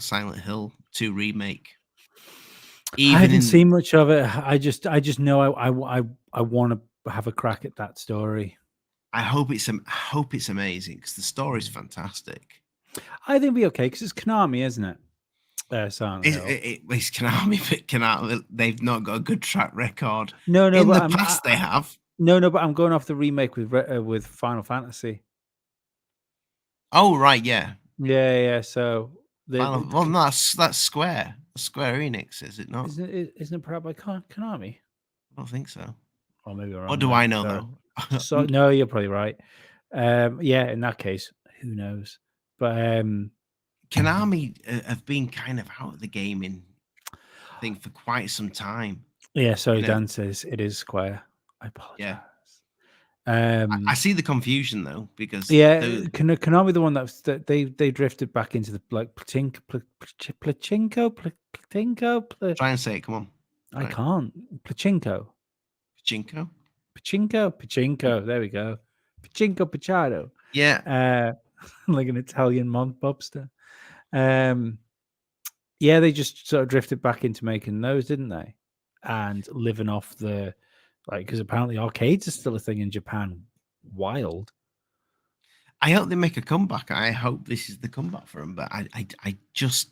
Silent Hill 2 remake.
I haven't seen much of it. I just know I want to have a crack at that story.
I hope it's amazing, because the story is fantastic.
I think it'll be okay, because it's Konami, isn't it? Silent Hill.
It's Konami, but Konami, they've not got a good track record.
No,
in the past they have.
No, but I'm going off the remake with Final Fantasy.
Oh right, yeah.
So
that's Square Enix, is it not?
Isn't it probably by Konami?
I don't think so.
Or maybe wrong.
What do I know though?
So no, you're probably right. In that case, who knows? But
Konami have been kind of out of the gaming thing for quite some time.
Yeah, sorry, Dan says it is Square. I apologize.
Yeah. I see the confusion though, because
Konami, the one that they drifted back into the Pachinko.
Try and say it. Come on.
I can't. Pachinko. There we go. Pachinko Pachado.
Yeah.
Like an Italian mobster. They just sort of drifted back into making those, didn't they? And living off the, because apparently arcades are still a thing in Japan. Wild.
I hope they make a comeback. I hope this is the comeback for them. But I just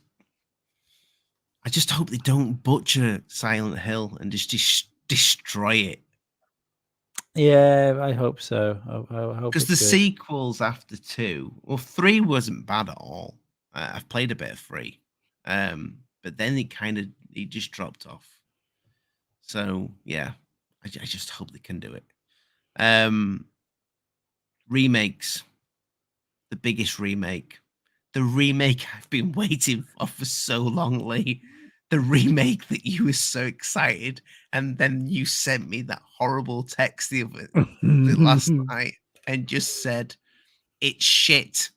hope they don't butcher Silent Hill and just destroy it.
Yeah, I hope so. I hope
Because
it's
the
good.
sequels after 2, well, 3 wasn't bad at all. I've played a bit of 3, but then it just dropped off. So yeah, I just hope they can do it. Remakes, the biggest remake, the remake I've been waiting for so long, Lee. The remake that you were so excited, and then you sent me that horrible text the last night and just said it's shit.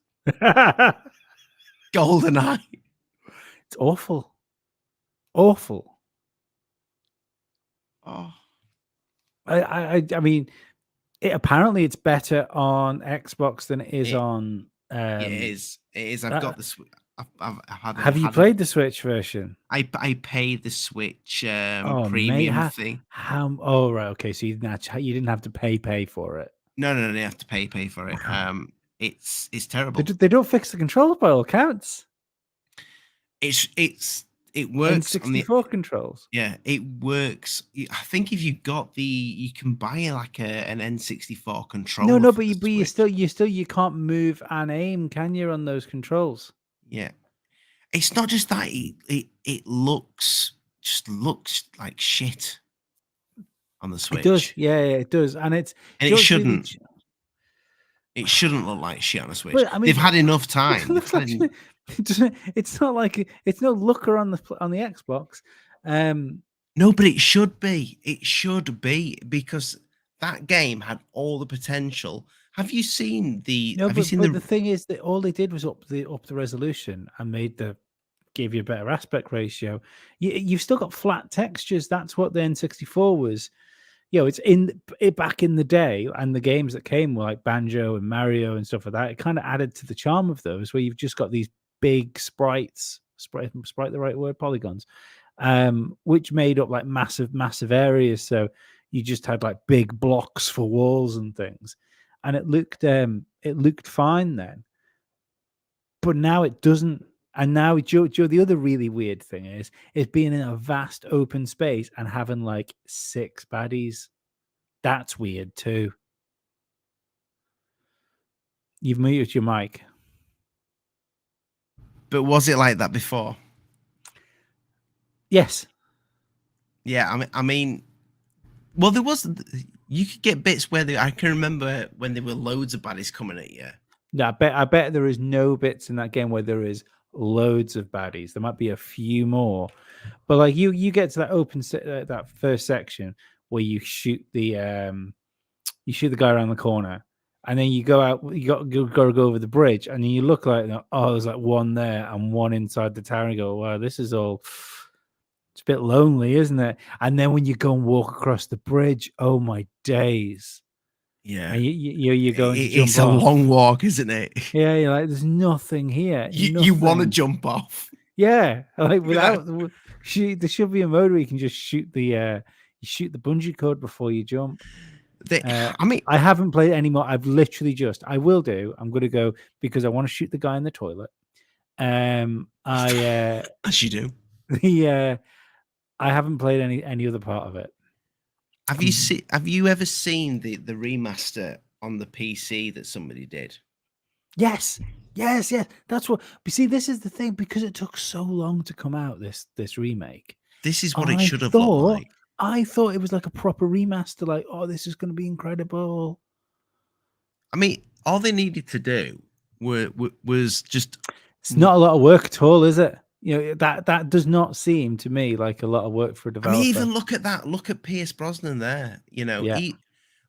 GoldenEye.
It's awful. Awful.
Oh,
I mean, apparently it's better on Xbox than it is
it,
on.
yeah, it is. It is. I've got the I've
Have you
had a
played the Switch version?
I paid the Switch
Oh, mate,
premium thing.
how? Oh, right, okay. So you didn't have to pay for it.
No, you have to pay for it. It's terrible.
They don't fix the controls by all accounts.
It works on the
N64 controls.
yeah, it works. I think if you got you can buy like an N64 controller
No,
for
but
the
you can't move and aim, can you, on those controls?
Yeah, it's not just that it looks like shit on the
It does,
Switch,
yeah, it does, and it's
and
you know what's really.
it shouldn't look like shit on a Switch.
But I
They've
mean,
had enough
it
time. They've
looks
had
like it's not like it's no looker on the Xbox.
No, but it should be. It should be because that game had all the potential. Have you seen
No,
Have you seen
but the thing is that all they did was up the resolution and gave you a better aspect ratio. You've still got flat textures. That's what the N64 was. It's back in the day, and the games that came were like Banjo and Mario and stuff like that. It kind of added to the charm of those, where you've just got these big sprites, sprite the right word, polygons, which made up like massive areas. So you just had like big blocks for walls and things, and it looked fine then. But now it doesn't. And now, Joe, the other really weird thing is being in a vast open space and having like 6 baddies. That's weird too. You've muted your mic.
But was it like that before?
Yes.
Yeah, I mean, well, there was. You could get bits where I can remember when there were loads of baddies coming at you.
No, I bet there is no bits in that game where there is loads of baddies. There might be a few more, but like you get to that that first section where you shoot the guy around the corner, and then you go out. You got to go over the bridge, and then you look like, oh, there's like one there and one inside the tower. And you go, wow, this is all. It's a bit lonely, isn't it? And then when you go and walk across the bridge, oh my days!
Yeah,
and you're going to jump
it's
off.
a long walk, isn't it?
Yeah, you're like, there's nothing here.
You want to jump off.
Yeah, like without there should be a mode where you can just shoot the bungee cord before you jump.
I mean,
I haven't played anymore. I've literally I will do. I'm going to go because I want to shoot the guy in the toilet.
As you do.
I haven't played any other part of it.
Have you ever seen the remaster on the PC that somebody did?
Yes. That's what. But see, this is the thing, because it took so long to come out. This remake.
This is what it should have looked like.
I thought it was like a proper remaster. Like, oh, this is going to be incredible.
I mean, all they needed to do was just.
It's not a lot of work at all, is it? That does not seem to me like a lot of work for a developer.
I mean, even look at that. Look at Pierce Brosnan there.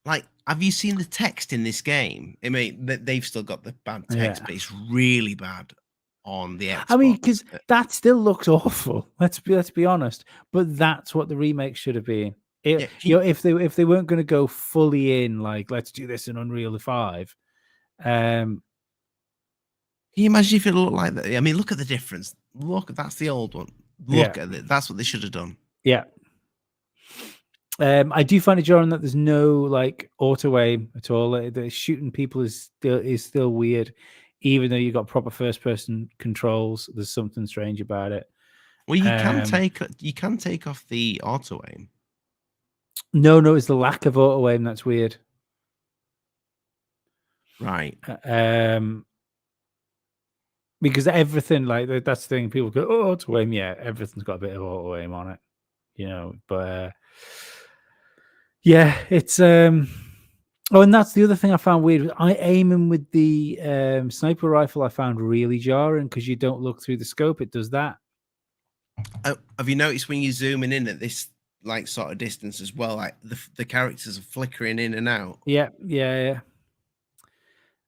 Like, have you seen the text in this game? I mean, they've still got the bad text, but it's really bad on the Xbox.
I mean, because that still looks awful. Let's be honest. But that's what the remake should have been. If they weren't going to go fully in, like, let's do this in Unreal 5.
Can you imagine if it looked like that? I mean, look at the difference. Look, that's the old one. Look at it. That's what they should have done.
Yeah. I do find it jarring that there's no like auto aim at all. The shooting people is still weird, even though you've got proper first person controls. There's something strange about it.
Well, you can take off the auto aim.
No, it's the lack of auto aim that's weird.
Right.
Because everything, like, that's the thing. People go, "Oh, auto aim." Yeah, everything's got a bit of auto aim on it, you know. But yeah, it's Oh, and that's the other thing I found weird. I aiming with the sniper rifle, I found really jarring because you don't look through the scope. It does that.
Have you noticed when you're zooming in at this like sort of distance as well, like the characters are flickering in and out?
Yeah.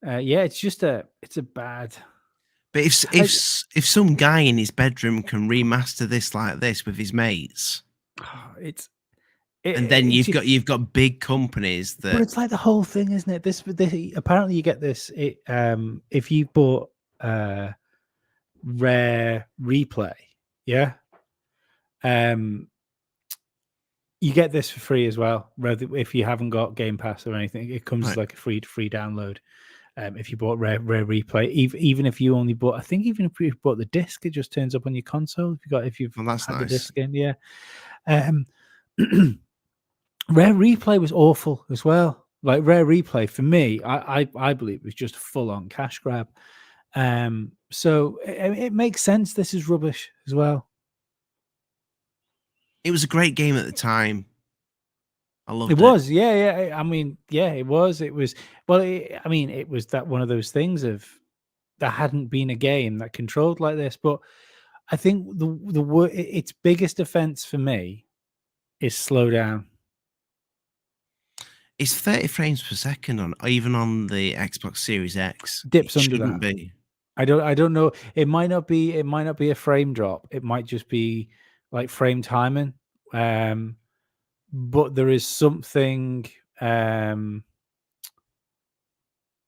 It's just it's a bad.
But if some guy in his bedroom can remaster this like this with his mates, and then you've got big companies that.
But it's like the whole thing, isn't it? This apparently you get this if you bought Rare Replay, yeah. You get this for free as well. If you haven't got Game Pass or anything, it comes as like a free download. If you bought Rare Replay, even if you only bought, I think even if you bought the disc, it just turns up on your console. If you've
that's
had
nice.
the disc in, yeah. Rare Replay was awful as well. Like Rare Replay for me, I believe was just a full on cash grab. So it makes sense. This is rubbish as well.
It was a great game at the time. I loved it.
It was, yeah. I mean, yeah, it was. It was. Well, I mean, it was that one of those things of there hadn't been a game that controlled like this. But I think its biggest offense for me is slow down.
It's 30 frames per second on even on the Xbox Series X.
Dips
it
under
shouldn't
that.
Be.
I don't know. It might not be a frame drop. It might just be like frame timing. But there is something. There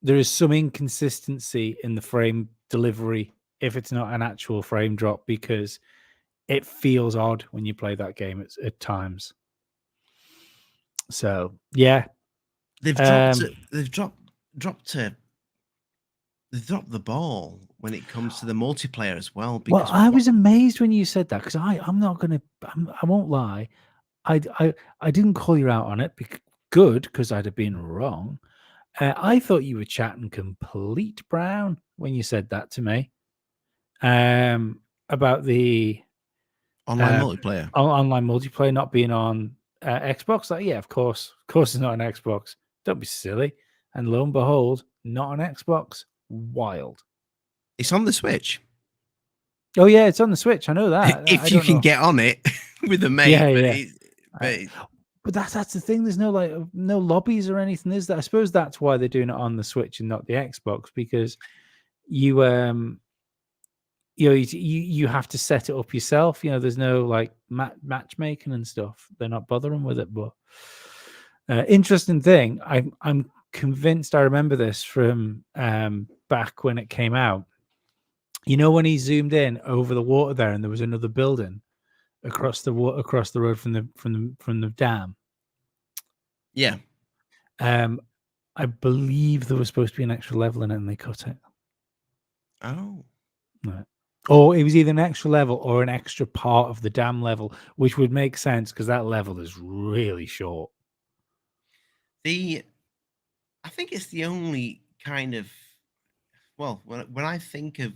is some inconsistency in the frame delivery if it's not an actual frame drop, because it feels odd when you play that game at times. So yeah,
they've dropped the ball when it comes to the multiplayer as well.
Well, I was amazed when you said that, because I won't lie, I didn't call you out on it. Good, because I'd have been wrong. I thought you were chatting complete brown when you said that to me. About the
online multiplayer.
Online multiplayer not being on Xbox. Like, yeah, of course it's not on Xbox. Don't be silly. And lo and behold, not on Xbox. Wild.
It's on the Switch.
Oh yeah, it's on the Switch. I know that.
If you can get on it with a mate.
Yeah. But that's the thing. There's no no lobbies or anything, is there? I suppose that's why they're doing it on the Switch and not the Xbox, because you you have to set it up yourself. There's no like matchmaking and stuff. They're not bothering with it. But interesting thing, I'm convinced I remember this from back when it came out. When he zoomed in over the water there, and there was another building across the road from the dam.
Yeah.
I believe there was supposed to be an extra level in it, and they cut it.
Oh.
Right. Or it was either an extra level or an extra part of the dam level, which would make sense because that level is really short.
I think it's the only kind of, well, when I think of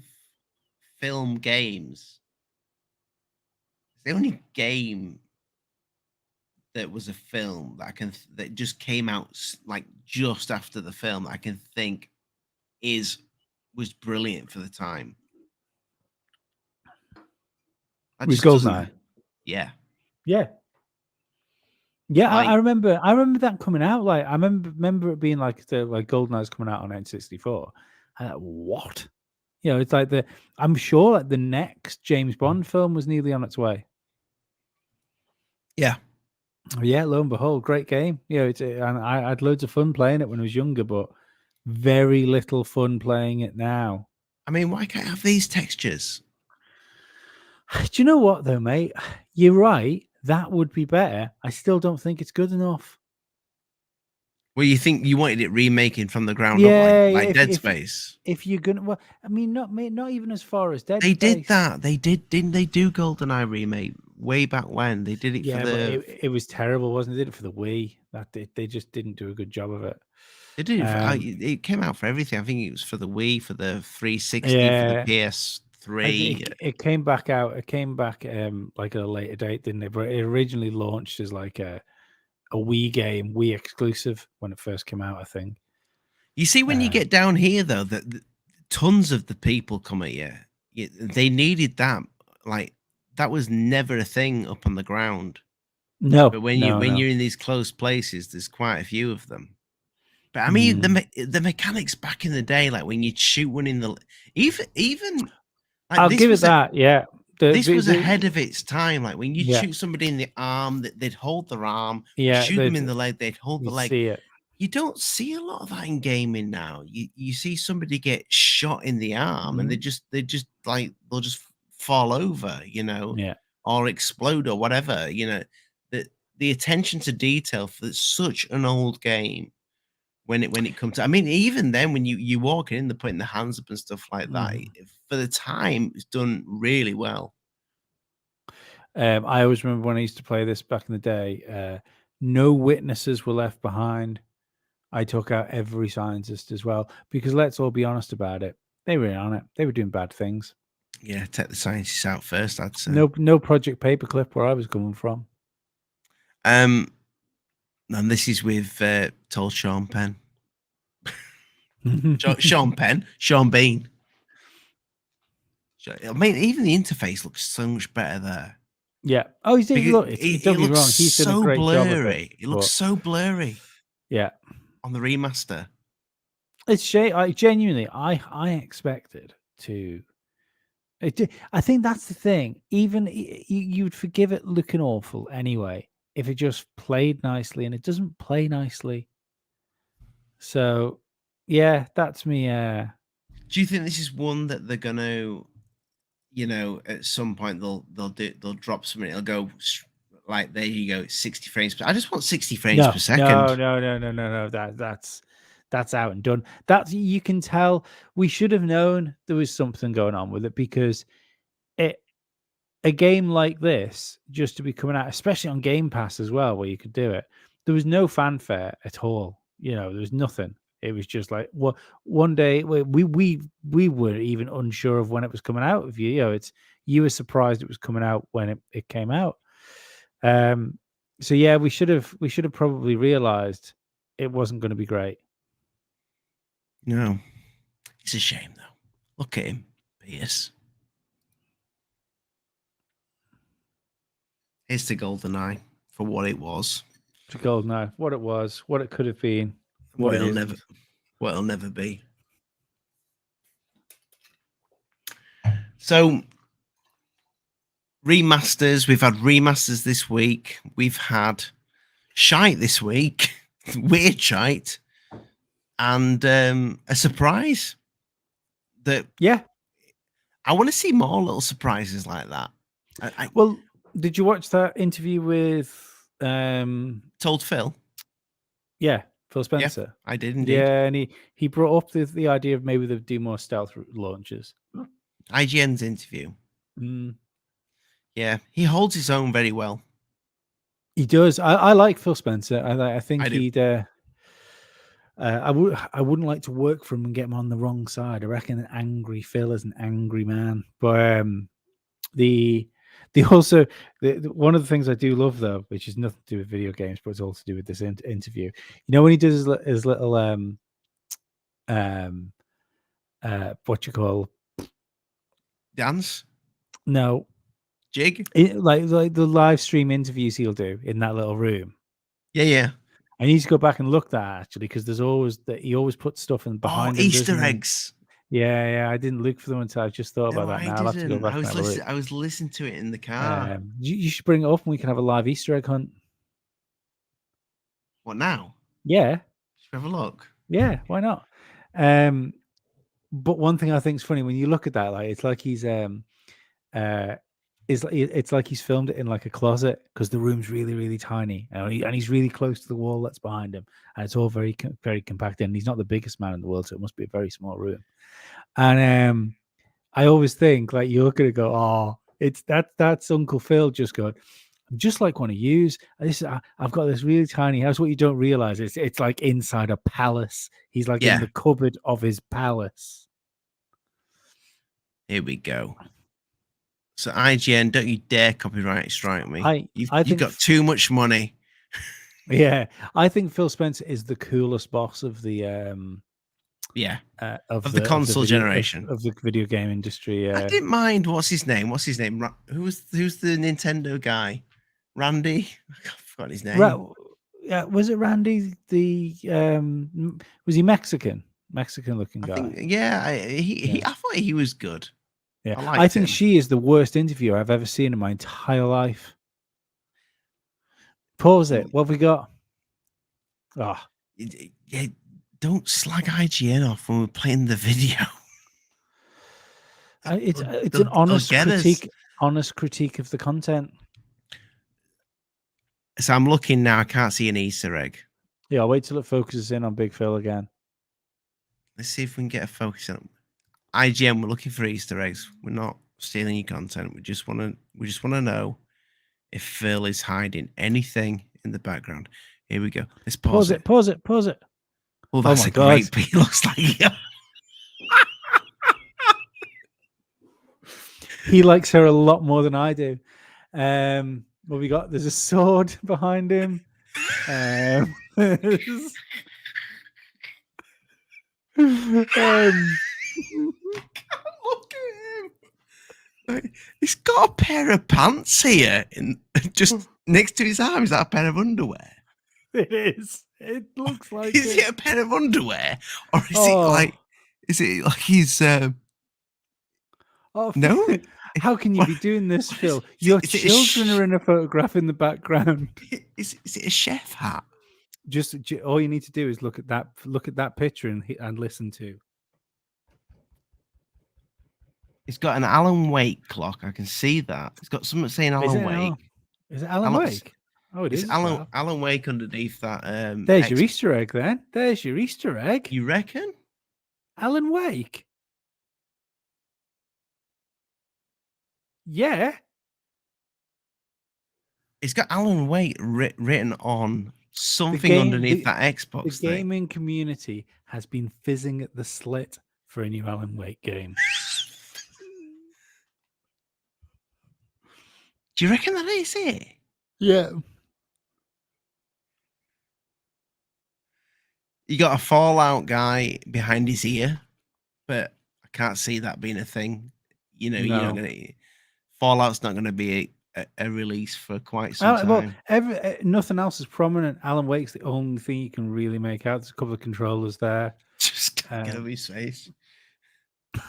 film games, it's the only game that was a film that just came out like just after the film that I can think was brilliant for the time.
Was Goldeneye.
Yeah.
I remember that coming out. Like, I remember it being like Goldeneye's coming out on N64. What? It's like I'm sure like the next James Bond film was nearly on its way.
Yeah.
Yeah, lo and behold, great game. And I had loads of fun playing it when I was younger, but very little fun playing it now.
I mean, why can't I have these textures?
Do you know what though, mate? You're right. That would be better. I still don't think it's good enough.
Well, you think you wanted it remaking from the ground up, like Dead Space?
If you're gonna, not even as far as Dead
Space.
Space.
They did that. They did, didn't they? Do GoldenEye way back when. They did it for
but
the.
it was terrible, wasn't it? They did it for the Wii. They just didn't do a good job of it.
They did it. It came out for everything. I think it was for the Wii, for the 360, for the
Yeah,
PS3.
it came back out. It came back like at a later date, didn't it? But it originally launched as like a Wii game, Wii exclusive when it first came out, I think.
You see, when you get down here, though, that tons of the people come at you. They needed that. Like that was never a thing up on the ground.
No,
but when
no.
you're in these close places, there's quite a few of them. But I mean, the mechanics back in the day, like when you'd shoot one in the even. Like,
I'll give it that. Yeah,
this was ahead of its time. Like when you shoot somebody in the arm, they'd hold their arm.
Yeah,
shoot them in the leg, they'd hold the leg.
See it.
You don't see a lot of that in gaming now. You see somebody get shot in the arm, and they just like they'll just fall over, or explode or whatever. The attention to detail for such an old game. When it comes to, I mean, even then, when you walk in, they're putting the hands up and stuff like that. For the time, it's done really well.
I always remember when I used to play this back in the day. No witnesses were left behind. I took out every scientist as well, because let's all be honest about it. They were in on it. They were doing bad things.
Yeah, take the scientists out first, I'd say.
No Project Paperclip where I was coming from.
And this is with told Sean Penn. Sean Bean. I mean, even the interface looks so much better there.
Yeah. Oh, don't get me wrong. He's done a great job of it.
It looks so blurry.
Yeah.
On the remaster.
It's shame. I expected to. I think that's the thing. Even you'd forgive it looking awful anyway if it just played nicely, and it doesn't play nicely. So, yeah, that's me.
Do you think this is one that they're gonna, at some point they'll drop something? It'll go like, there you go, 60 frames. I just want 60 frames per second.
No. That's out and done. That's, you can tell. We should have known there was something going on with it, because a game like this, just to be coming out, especially on Game Pass as well, where you could do it, there was no fanfare at all. There was nothing. It was just like, well, one day we were even unsure of when it was coming out. You were surprised it was coming out when it came out. So yeah, we should have probably realized it wasn't going to be great.
No, it's a shame though. Look at him, Pierce. Here's the GoldenEye for what it was.
The GoldenEye, what it was, what it could have been,
what it'll never be. So, remasters. We've had remasters this week. We've had shite this week, weird shite, and a surprise. I want to see more little surprises like that.
Well, did you watch that interview with
Told Phil?
Yeah, Phil Spencer.
Yeah, I did indeed.
Yeah, and he brought up the idea of maybe they'd do more stealth launches.
IGN's interview. Yeah, he holds his own very well.
He does. I like Phil Spencer. I think he'd. I wouldn't like to work for him and get him on the wrong side. I reckon angry Phil is an angry man. But also one of the things I do love, though, which is nothing to do with video games, but it's all to do with this interview. When he does his little what you call
dance?
No,
jig.
Like the live stream interviews he'll do in that little room.
Yeah.
I need to go back and look at that, actually, because there's always he always puts stuff in behind him,
Easter eggs.
Yeah. I didn't look for them until I just thought about that. Now I'll have to go back.
I was listening to it in the car.
You should bring it up and we can have a live Easter egg hunt.
What now?
Yeah.
Should we have a look?
Yeah, why not? But one thing I think is funny when you look at that, like it's like he's it's like he's filmed it in like a closet, because the room's really, really tiny, and he's really close to the wall that's behind him, and it's all very, very compacted. And he's not the biggest man in the world, so it must be a very small room. And I always think, like, you're gonna go, oh, It's that's Uncle Phil just going. I'm just like one of yous. I've got this really tiny house. What you don't realize is it's like inside a palace. He's like in the cupboard of his palace.
Here we go. So IGN, don't you dare copyright strike me. You've got too much money.
Yeah, I think Phil Spencer is the coolest boss of the
of the console generation
of the video game industry.
I didn't mind. What's his name? Who's the Nintendo guy? Randy. I forgot his name.
Yeah, was it Randy? Was he Mexican? Mexican looking guy.
I thought he was good.
Yeah, I think she is the worst interviewer I've ever seen in my entire life. Pause it. What have we got?
Yeah, don't slag IGN off when we're playing the video.
It's an honest critique. Honest critique of the content.
So I'm looking now. I can't see an Easter egg.
Yeah, I'll wait till it focuses in on Big Phil again.
Let's see if we can get a focus on IGN. We're looking for Easter eggs. We're not stealing your content. We just want to know if Phil is hiding anything in the background. Here we go. Let's pause it.
Pause it.
Oh, that's a great beat. Looks like
he likes her a lot more than I do. What we got? There's a sword behind him.
Look at him. He's got a pair of pants here, just next to his arm. Is that a pair of underwear?
It is. It looks like.
Is it a pair of underwear, or is it like? Is it like he's? No.
How can you be doing this, Phil? Your children are in a photograph in the background.
Is it a chef hat?
Just all you need to do is look at that picture and listen to.
It's got an Alan Wake clock. I can see that. It's got something saying Alan Wake.
Is it Alan Wake? Oh, it is.
Alan Wake underneath that.
There's your Easter egg then. There's your Easter egg.
You reckon?
Alan Wake. Yeah.
It's got Alan Wake written on something underneath that Xbox
thing. The gaming community has been fizzing at the slit for a new Alan Wake game.
Do you reckon that is it?
Yeah.
You got a Fallout guy behind his ear, but I can't see that being a thing. You know, you're not gonna. Fallout's not going to be a release for quite some time.
Well, nothing else is prominent. Alan Wake's the only thing you can really make out. There's a couple of controllers there.
Just can't get over his face. I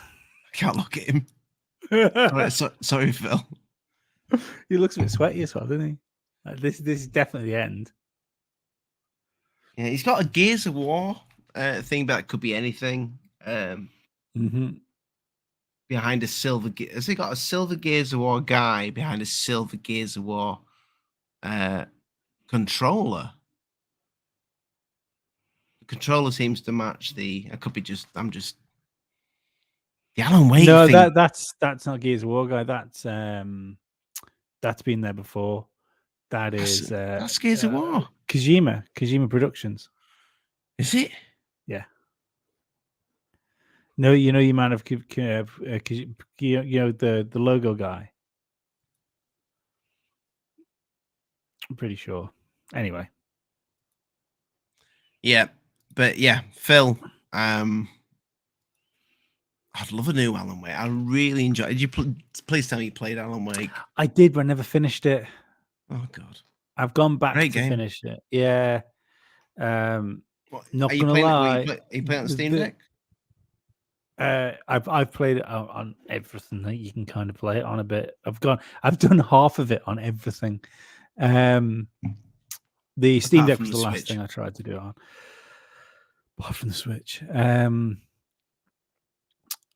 can't look at him. Sorry, Phil.
He looks a bit sweaty as well, doesn't he? This is definitely the end.
Yeah, he's got a Gears of War thing, but it could be anything. Behind a silver, has he got a silver Gears of War guy behind a silver Gears of War controller? The controller seems to match the. I could be just. I'm just. The Alan Wake.
No,
thing.
that's not Gears of War guy. That's been there before. That's
Gears of War.
Kojima Productions.
Is it?
Yeah. No, you might have the logo guy. I'm pretty sure. Anyway.
Yeah, but yeah, Phil. I'd love a new Alan Wake. I really enjoy. Did you please tell me you played Alan Wake?
I did, but I never finished it.
Oh God.
I've gone back to finish it. Yeah. Not gonna lie.
Are you playing on Steam Deck?
I've played it on everything that you can kind of play it on a bit. I've done half of it on everything. The Steam Deck was the last thing I tried to do on, apart from the Switch.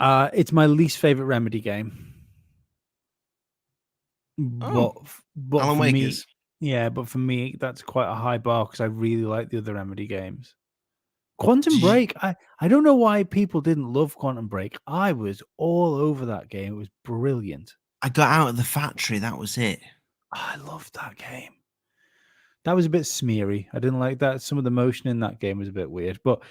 It's my least favorite Remedy game. But
Alan Wake is.
Yeah, but for me, that's quite a high bar because I really like the other Remedy games. Quantum Break, I don't know why people didn't love Quantum Break. I was all over that game. It was brilliant.
I got out of the factory. That was it.
I loved that game. That was a bit smeary. I didn't like that. Some of the motion in that game was a bit weird, but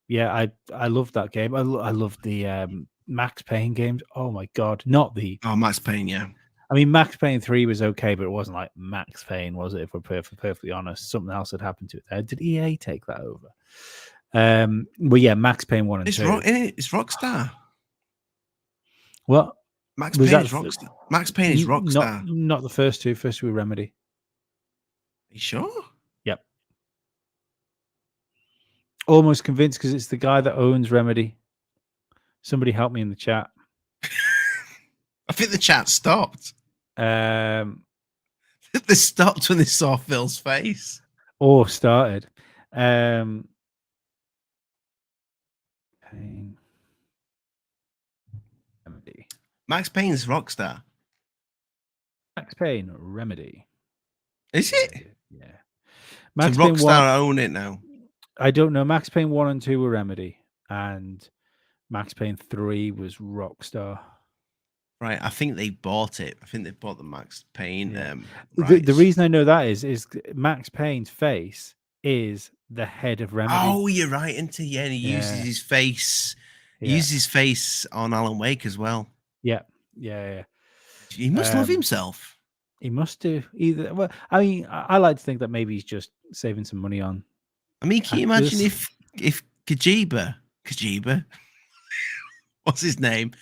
yeah, I loved that game. I loved the Max Payne games. Oh my god, not the.
Oh, Max Payne, yeah.
I mean, Max Payne 3 was okay, but it wasn't like Max Payne, was it? If we're perfectly honest, something else had happened to it there. Did EA take that over? Well, yeah, Max Payne 1 and 2.
It's Rockstar.
What?
Max Payne is Rockstar. Max Payne is Rockstar.
Not the first two. First two were Remedy.
Are you sure?
Yep. Almost convinced because it's the guy that owns Remedy. Somebody help me in the chat.
I think the chat stopped. They stopped when they saw Phil's face.
Or started. Payne. Remedy.
Max Payne's Rockstar.
Max Payne Remedy.
Is it?
Yeah.
Max Payne Rockstar own it now.
I don't know. Max Payne 1 and 2 were Remedy, and Max Payne 3 was Rockstar.
Right, I think they bought it. I think they bought the Max Payne.
Yeah. The reason I know that is Max Payne's face is the head of Remedy.
Oh, you're right. And he uses his face. He uses his face on Alan Wake as well.
Yeah.
He must love himself.
He must do. Either. Well, I mean, I like to think that maybe he's just saving some money on.
I mean, can you imagine if Kojima, what's his name?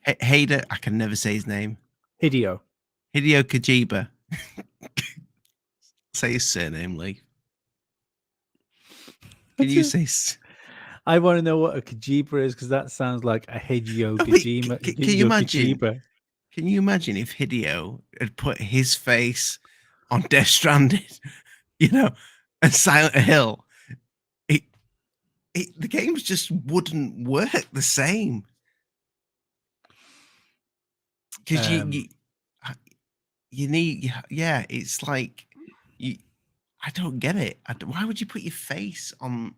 Hader, I can never say his name.
Hideo
Kojima. Say his surname, Lee. Can you say?
I want to know what a Kojima is because that sounds like a Hideo Kojima.
Can you imagine? Can you imagine if Hideo had put his face on Death Stranded, and Silent Hill? The games just wouldn't work the same. Because you need, it's like I don't get it. Why would you put your face on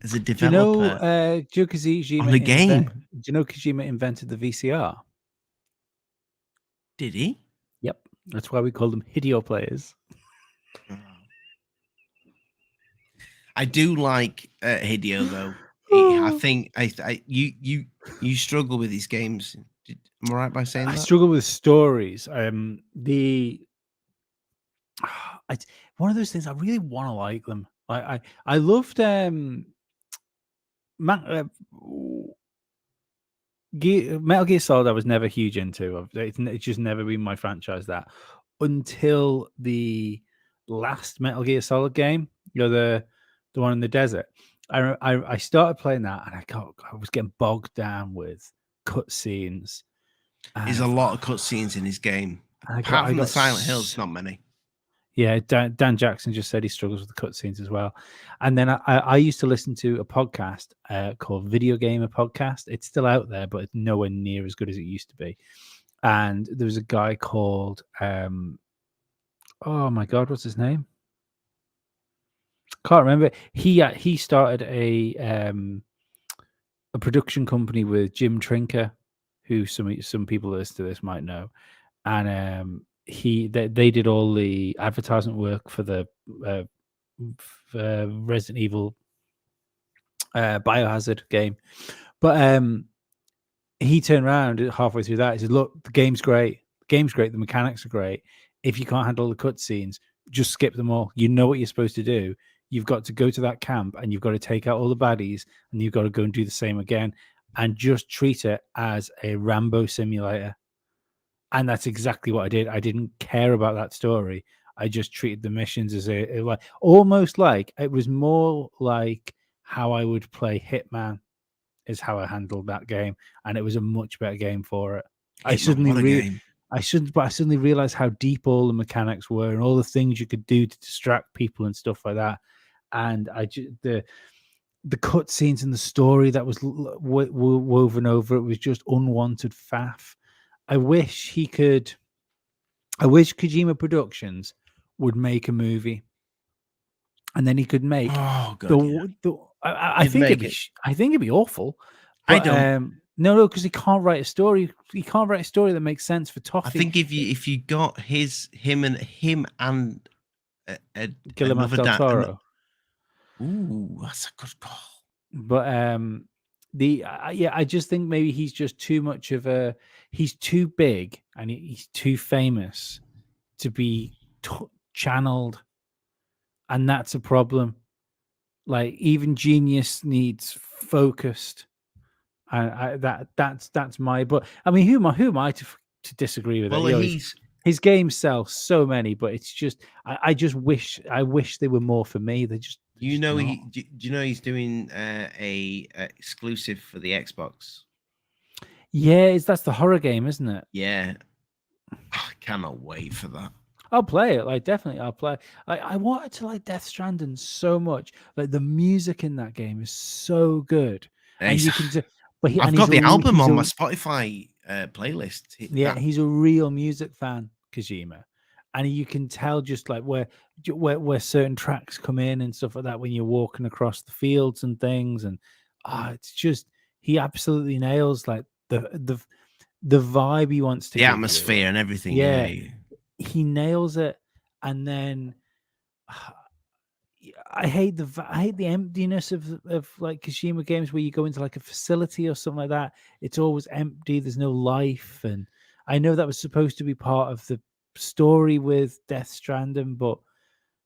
as a developer?
Do you know Kojima
on the game?
Do you know Kojima invented the VCR?
Did he?
Yep, that's why we call them Hideo players.
I do like Hideo though. I think you struggle with these games. Am I right by saying that?
I struggle with stories. It's one of those things I really want to like them. I loved Metal Gear Solid. I was never huge into. It's just never been my franchise that until the last Metal Gear Solid game. The one in the desert. I started playing that and I was getting bogged down with cutscenes.
There's a lot of cutscenes in his game. Apart from the Silent Hills, not many.
Yeah, Dan Jackson just said he struggles with the cutscenes as well. And then I used to listen to a podcast called Video Gamer Podcast. It's still out there, but it's nowhere near as good as it used to be. And there was a guy called, oh my God, what's his name? Can't remember. He started a production company with Jim Trinker, who some people that listen to this might know, and they did all the advertisement work for the Resident Evil Biohazard game. But he turned around halfway through that. He said, "Look, the game's great. The mechanics are great. If you can't handle the cutscenes, just skip them all. You know what you're supposed to do. You've got to go to that camp and you've got to take out all the baddies and you've got to go and do the same again and just treat it as a Rambo simulator." And that's exactly what I did. I didn't care about that story. I just treated the missions as almost like it was more like how I would play Hitman is how I handled that game. And it was a much better game for it. I suddenly realized how deep all the mechanics were and all the things you could do to distract people and stuff like that. And the cutscenes and the story that was woven over it was just unwanted faff. I wish Kojima Productions would make a movie, and then he could make.
Oh God!
I think it'd be awful.
But, I don't.
No, because he can't write a story. He can't write a story that makes sense for Toffee.
I think if you got him and
Guillermo
another
del Toro.
Ooh, that's a good call.
But I just think maybe he's just too much of a. He's too big and he's too famous to be channeled, and that's a problem. Like even genius needs focused. That's my. But I mean, who am I to disagree with that?
Well,
You know, his games sell so many, but it's just I just wish they were more for me. They just
do you know he's doing a exclusive for the Xbox?
Yeah, that's the horror game, isn't it?
Yeah, I cannot wait for that.
I'll play it. Like definitely, I'll play. I wanted to like Death Stranding so much. Like the music in that game is so good, and you can. But
I've got the album on my Spotify playlist.
He's a real music fan, Kojima, and you can tell just like where certain tracks come in and stuff like that when you're walking across the fields and things, and it's just he absolutely nails like the vibe he wants to
the
give
atmosphere
you.
And everything.
Yeah, he nails it, and then. I hate the emptiness of like Kojima games where you go into like a facility or something like that. It's always empty. There's no life, and I know that was supposed to be part of the story with Death Stranding, but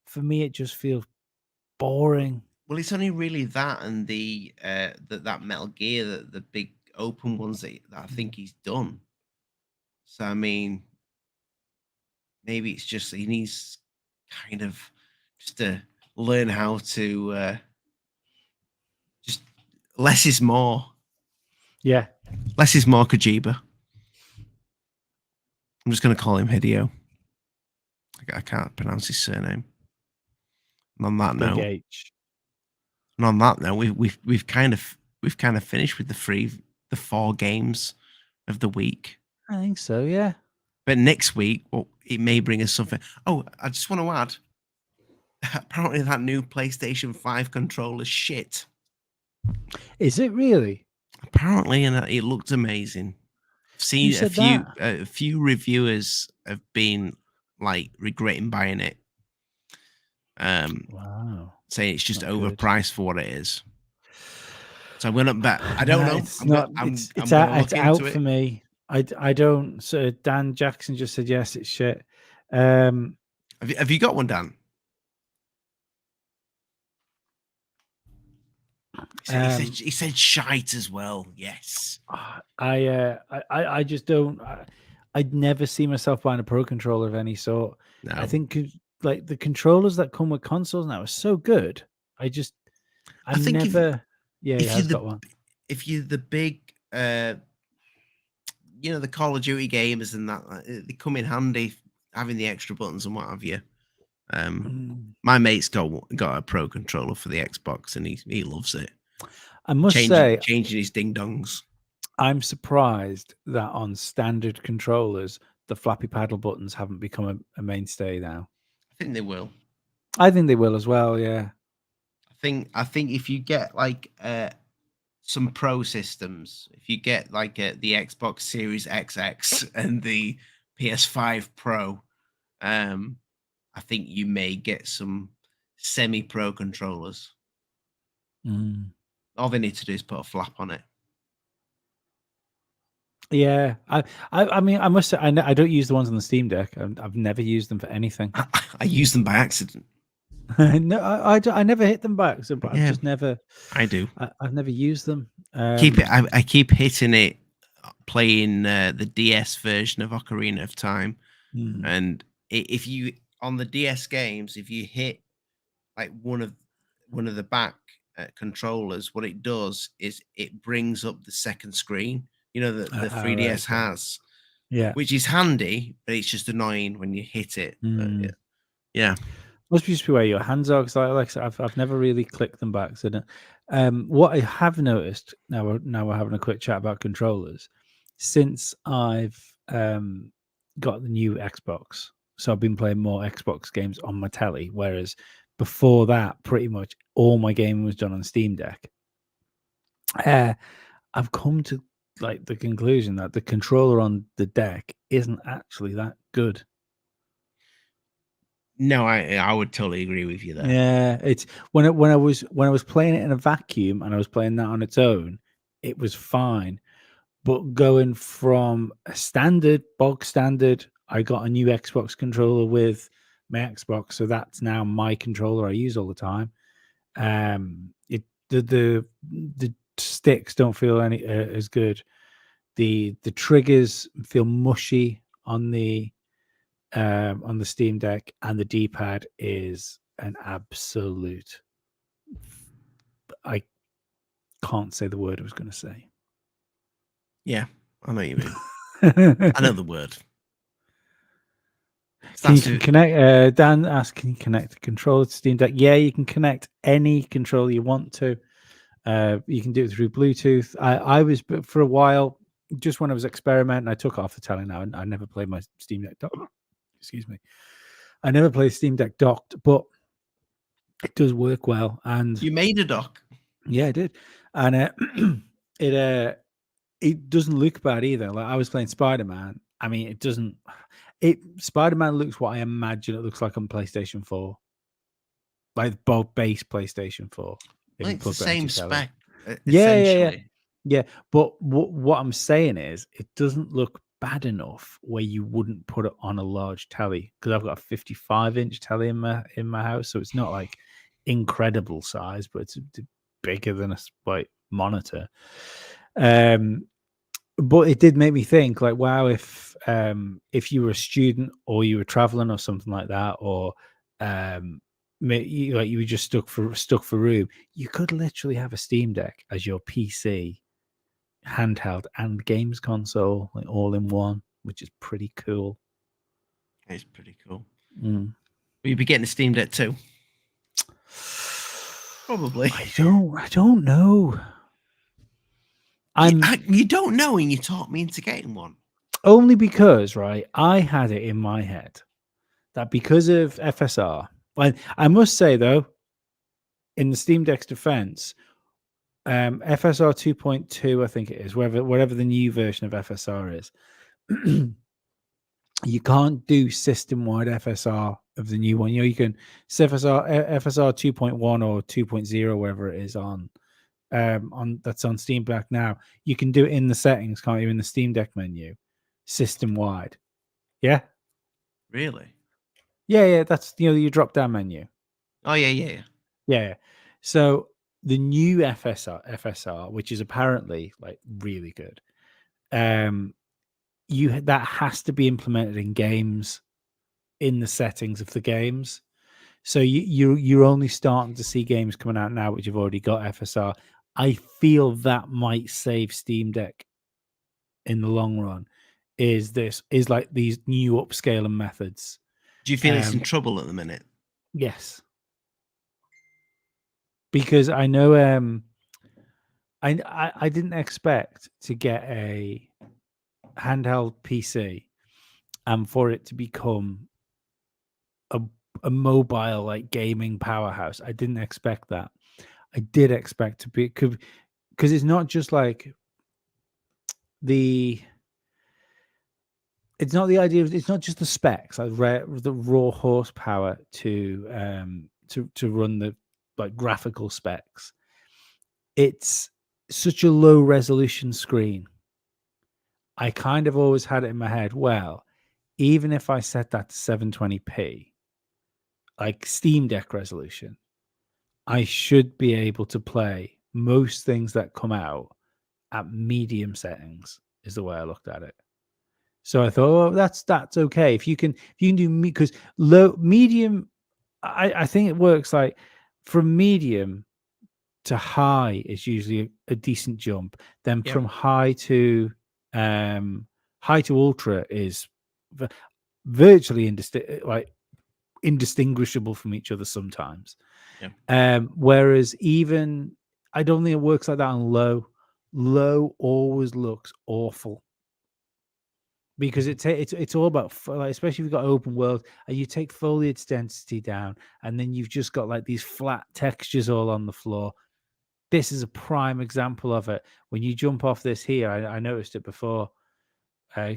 for me, it just feels boring.
Well, it's only really that and the that Metal Gear, the big open ones that I think he's done. So I mean, maybe it's just he needs kind of just to learn how to just less is more.
Yeah,
less is more, Kojima. I'm just going to call him Hideo. I can't pronounce his surname. And on that note, we've kind of finished with the 4 games of the week.
I think so. Yeah.
But next week, well, it may bring us something. Oh, I just want to add. Apparently, that new PlayStation 5 controller shit.
Is it really?
Apparently, and it looked amazing. I've seen a few reviewers have been like regretting buying it.
Wow.
Saying it's just overpriced for what it is. So I'm gonna bet. I don't know.
It's not. It's out for me. I don't. So Dan Jackson just said yes. It's shit.
Have you got one, Dan? He said shite as well. Yes.
I just don't. I'd never see myself buying a pro controller of any sort.
No.
I think like the controllers that come with consoles now are so good. I think never. Got one.
If you're the big, the Call of Duty gamers and that, they come in handy having the extra buttons and what have you. My mate's got a pro controller for the Xbox and he loves it.
I must say,
changing his ding dongs.
I'm surprised that on standard controllers, the flappy paddle buttons haven't become a mainstay now.
I think they will.
I think they will as well. Yeah.
I think if you get like some pro systems, if you get like the Xbox Series XX and the PS5 Pro, I think you may get some semi-pro controllers. All they need to do is put a flap on it.
Yeah, I mean, I must say, I don't use the ones on the Steam Deck. I've never used them for anything.
I use them by accident.
No, I never hit them by accident, but I've just never.
I do.
I've never used them.
I keep hitting it, playing the DS version of Ocarina of Time, and if you on the DS games, if you hit like one of the back controllers, what it does is it brings up the second screen. You know that the 3DS has, which is handy, but it's just annoying when you hit it. Yeah.
Must be just where your hands are, because like I said, I've never really clicked them back. So, what I have noticed now we're having a quick chat about controllers. Since I've got the new Xbox, so I've been playing more Xbox games on my telly, whereas before that, pretty much all my gaming was done on Steam Deck. I've come to like the conclusion that the controller on the deck isn't actually that good.
No, I would totally agree with you there.
Yeah, it's when I was playing it in a vacuum and I was playing that on its own, it was fine. But going from a bog standard, I got a new Xbox controller with my Xbox, so that's now my controller I use all the time. It the sticks don't feel any as good. The triggers feel mushy on the Steam Deck, and the D-pad is an absolute. I can't say the word I was going to say.
Yeah, I know what you mean. I know the word.
Can you connect? Dan asked, "Can you connect the controller to Steam Deck?" Yeah, you can connect any controller you want to. You can do it through Bluetooth. I was for a while, just when I was experimenting, I took it off the telly now, and I never played my Steam Deck docked. Excuse me. I never played Steam Deck docked, but it does work well. And
you made a dock.
Yeah, I did, and it doesn't look bad either. Like I was playing Spider-Man. I mean, it doesn't. Spider-Man looks what I imagine it looks like on PlayStation 4, like both base PlayStation 4.
Like it's the same spec,
essentially. Yeah. But what I'm saying is, it doesn't look bad enough where you wouldn't put it on a large telly, because I've got a 55-inch telly in my house, so it's not like incredible size, but it's bigger than a monitor. But it did make me think, like, wow, if you were a student or you were traveling or something like that, or you were just stuck for room, you could literally have a Steam Deck as your PC, handheld, and games console, like all in one, which is pretty cool.
It's pretty cool.
Will
you be getting a Steam Deck too? Probably.
I don't know.
You don't know, and you talked me into getting one.
Only because, right, I had it in my head that because of FSR, I must say though, in the Steam Deck's defense, FSR 2.2, I think it is, whatever the new version of FSR is, you can't do system-wide FSR of the new one. You can FSR 2.1 or 2.0, wherever it is on that's on Steam Deck now. You can do it in the settings, can't you, in the Steam Deck menu, system-wide. Yeah.
Really?
Yeah. That's your drop-down menu.
Oh yeah.
So the new FSR, which is apparently like really good, that has to be implemented in games, in the settings of the games. So you're only starting to see games coming out now which have already got FSR. I feel that might save Steam Deck in the long run. Is like these new upscaling methods.
Do you feel it's in trouble at the minute?
Yes. Because I know I didn't expect to get a handheld PC and for it to become a mobile like gaming powerhouse. I didn't expect that. I did expect to be, because it's not just like it's not the idea of, it's not just the specs, like the raw horsepower to run the like graphical specs. It's such a low resolution screen. I kind of always had it in my head, well, even if I set that to 720p, like Steam Deck resolution, I should be able to play most things that come out at medium settings, is the way I looked at it. So I thought, oh, that's okay. If you can do because medium, I think it works like from medium to high is usually a decent jump. Then from high to ultra is virtually indistinguishable from each other sometimes. Whereas even I don't think it works like that on low. Low always looks awful because it's all about, like, especially if you've got open world and you take foliage density down and then you've just got like these flat textures all on the floor. This is a prime example of it. When you jump off this here, I noticed it before.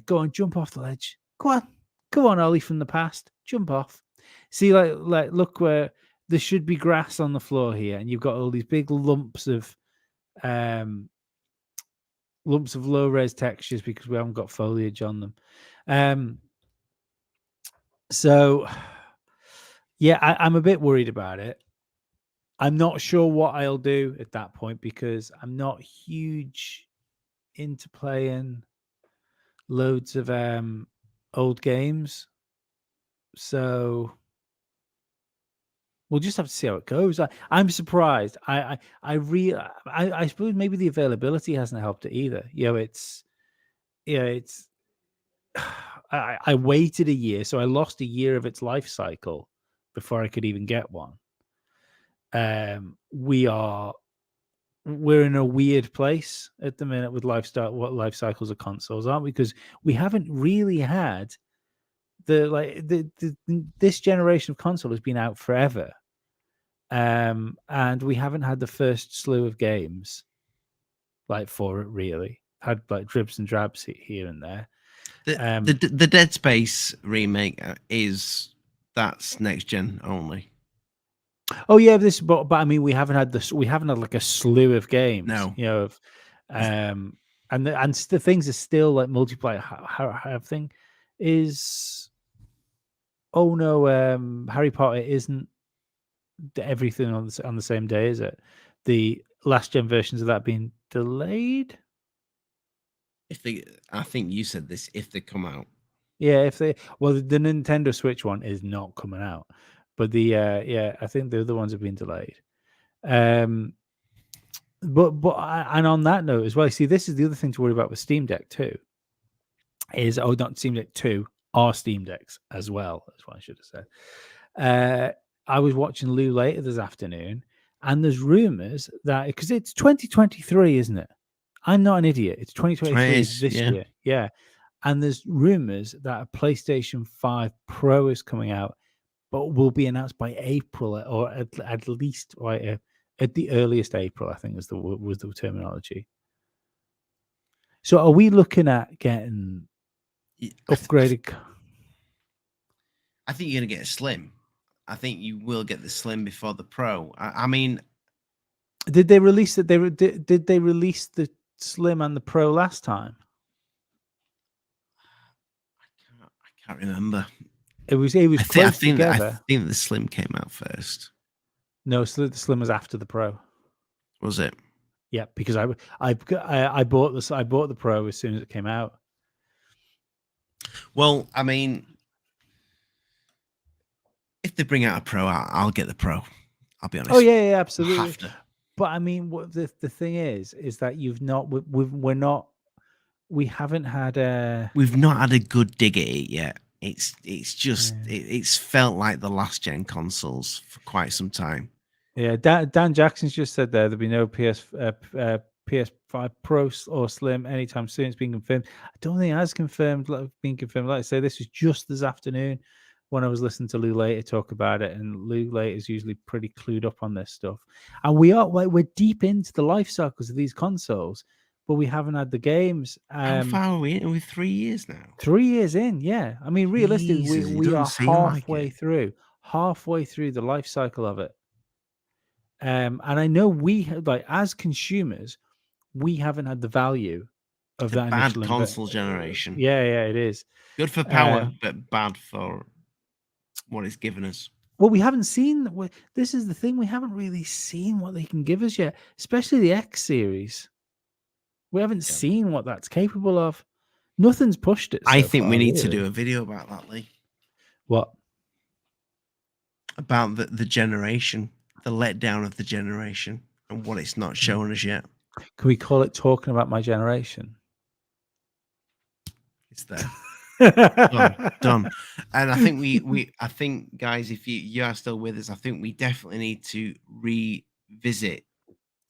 Go on, jump off the ledge. Go on, Ollie from the past. Jump off. See, look where there should be grass on the floor here, and you've got all these big lumps of low res textures because we haven't got foliage on them. So yeah, I'm a bit worried about it. I'm not sure what I'll do at that point because I'm not huge into playing loads of old games. So we'll just have to see how it goes. I'm surprised. I suppose maybe the availability hasn't helped it either. It's I waited a year, so I lost a year of its life cycle before I could even get one. We're in a weird place at the minute with life cycles of consoles, aren't we? Because we haven't really had this generation of console has been out forever, and we haven't had the first slew of games for it. Really had dribs and drabs here and there.
The Dead Space remake that's next gen only.
Oh yeah, but I mean, we haven't had like a slew of games.
No,
and the things are still like multiplayer. How thing is? Oh no, Harry Potter isn't everything on the same day, is it? The last gen versions of that being delayed.
I think you said this. If they come out,
yeah. The Nintendo Switch one is not coming out, but I think the other ones have been delayed. And on that note as well, see, this is the other thing to worry about with Steam Deck too. Not Steam Deck 2, our Steam Decks as well. That's what I should have said. I was watching Lou later this afternoon, and there's rumors that because it's 2023, isn't it? I'm not an idiot. It's 2023 this year. Yeah. And there's rumors that a PlayStation 5 Pro is coming out, but will be announced by April or at least at the earliest April, I think was the terminology. So are we looking at getting upgraded?
I think you're going to get a Slim. I think you will get the Slim before the Pro. I mean,
did they release it? Did they release the Slim and the Pro last time?
I can't remember.
It was close together.
I think the Slim came out first.
No, the Slim was after the Pro.
Was it?
Yeah, because I bought the Pro as soon as it came out.
Well, I mean, if they bring out a Pro, I'll get the Pro. I'll be honest.
Oh yeah, absolutely. But I mean, what the thing is that we haven't had
a good dig at it yet. It's just it's felt like the last gen consoles for quite some time.
Yeah, Dan Jackson's just said there'll be no PS5 Pro or Slim anytime soon. It's been confirmed. I don't think it has been confirmed. Like I say, this was just this afternoon when I was listening to Lou Later talk about it, and Lou Later is usually pretty clued up on this stuff. And we're deep into the life cycles of these consoles, but we haven't had the games.
How far are we in? Are we 3 years now?
3 years in, yeah. I mean, realistically, we are halfway through the life cycle of it. And I know we as consumers, we haven't had the value of that
bad console generation.
Yeah, it is
good for power, but bad for what it's given us.
Well, we haven't seen. This is the thing: we haven't really seen what they can give us yet, especially the X series. We haven't seen what that's capable of. Nothing's pushed it.
I think we need to do a video about that, Lee.
What?
About the generation, the letdown of the generation, and what it's not shown us yet.
Can we call it "Talking About My Generation"?
It's there. Done. And I think I think, guys, if you are still with us, I think we definitely need to revisit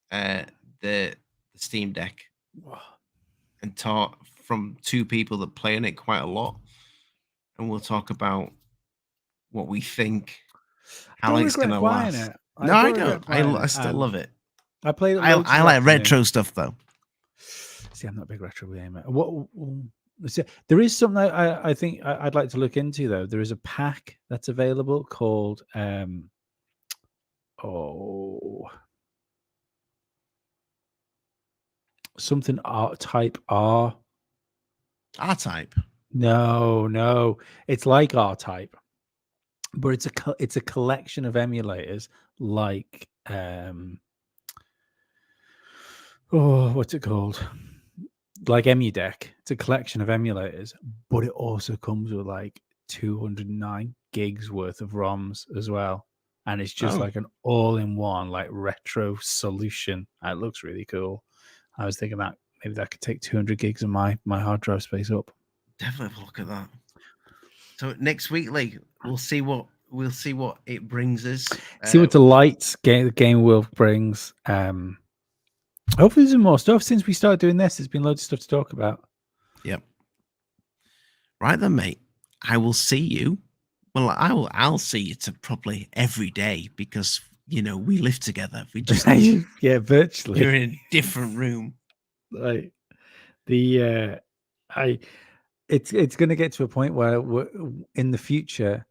the Steam Deck and talk from two people that play in it quite a lot, and we'll talk about what we think, how long it's going to last. No, I don't. I still love it.
I played it loads
I
this
like
afternoon.
retro stuff though.
See, I'm not a big retro gamer. There is something I think I'd like to look into though. There is a pack that's available called something type R.
R-Type.
No, it's like R Type, but it's a collection of emulators like what's it called? Like EmuDeck. It's a collection of emulators, but it also comes with like 209 gigs worth of ROMs as well. And it's just like an all-in-one like retro solution. It looks really cool. I was thinking that maybe that could take 200 gigs of my hard drive space up.
Definitely have a look at that. So next week, like, we'll see what it brings us.
See what the lights game world brings. Hopefully, there's more stuff since we started doing this. There's been loads of stuff to talk about.
Yep. Right then, mate. I will see you. Well, I'll see you to probably every day because we live together. We just
virtually.
You're in a different room.
Like it's going to get to a point where in the future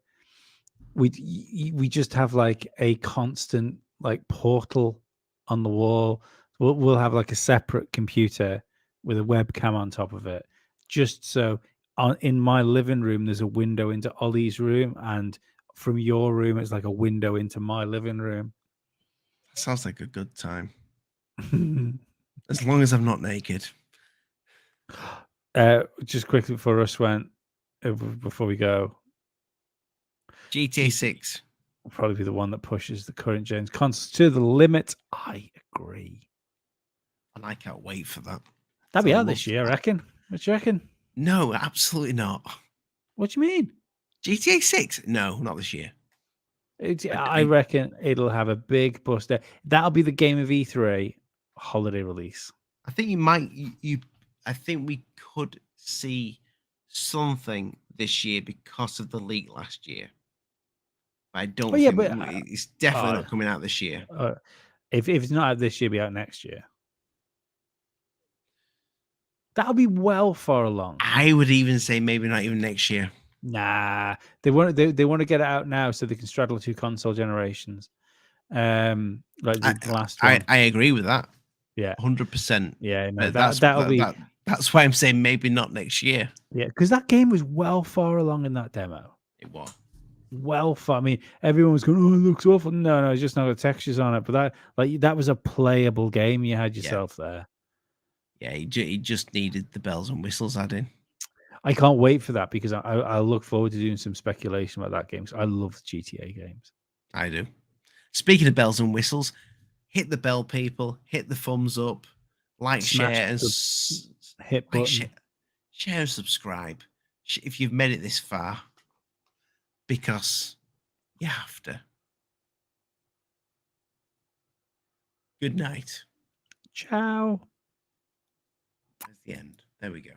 we just have like a constant like portal on the wall. We'll have like a separate computer with a webcam on top of it, just so in my living room there's a window into Ollie's room, and from your room it's like a window into my living room.
That sounds like a good time. As long as I'm not naked.
Just quickly before Russ went, before we go,
GTA 6
will probably be the one that pushes the current gen consoles to the limit. I agree.
And I can't wait for that.
That'll be out this year, I reckon. What do you reckon?
No, absolutely not.
What do you mean?
GTA 6? No, not this year.
I reckon it'll have a big bust there. That'll be the game of E3 holiday release.
I think I think we could see something this year because of the leak last year. I don't think it's definitely not coming out this year.
If it's not out this year, it'll be out next year. That'll be well far along.
I would even say maybe not even next year.
Nah, they want to get it out now so they can straddle 2 console generations. Like the last one.
I agree with that.
Yeah,
100%.
Yeah, no,
that'll be. That's why I'm saying maybe not next year.
Yeah, because that game was well far along in that demo.
It was
well far. I mean, everyone was going, "Oh, it looks awful." No, it's just not the textures on it. But that was a playable game you had yourself there.
Yeah, he just needed the bells and whistles added.
I can't wait for that because I look forward to doing some speculation about that game. So I love GTA games.
I do. Speaking of bells and whistles, hit the bell, people. Hit the thumbs up, share, and
hit button.
Share and subscribe if you've made it this far, because you have to. Good night.
Ciao.
That's the end. There we go.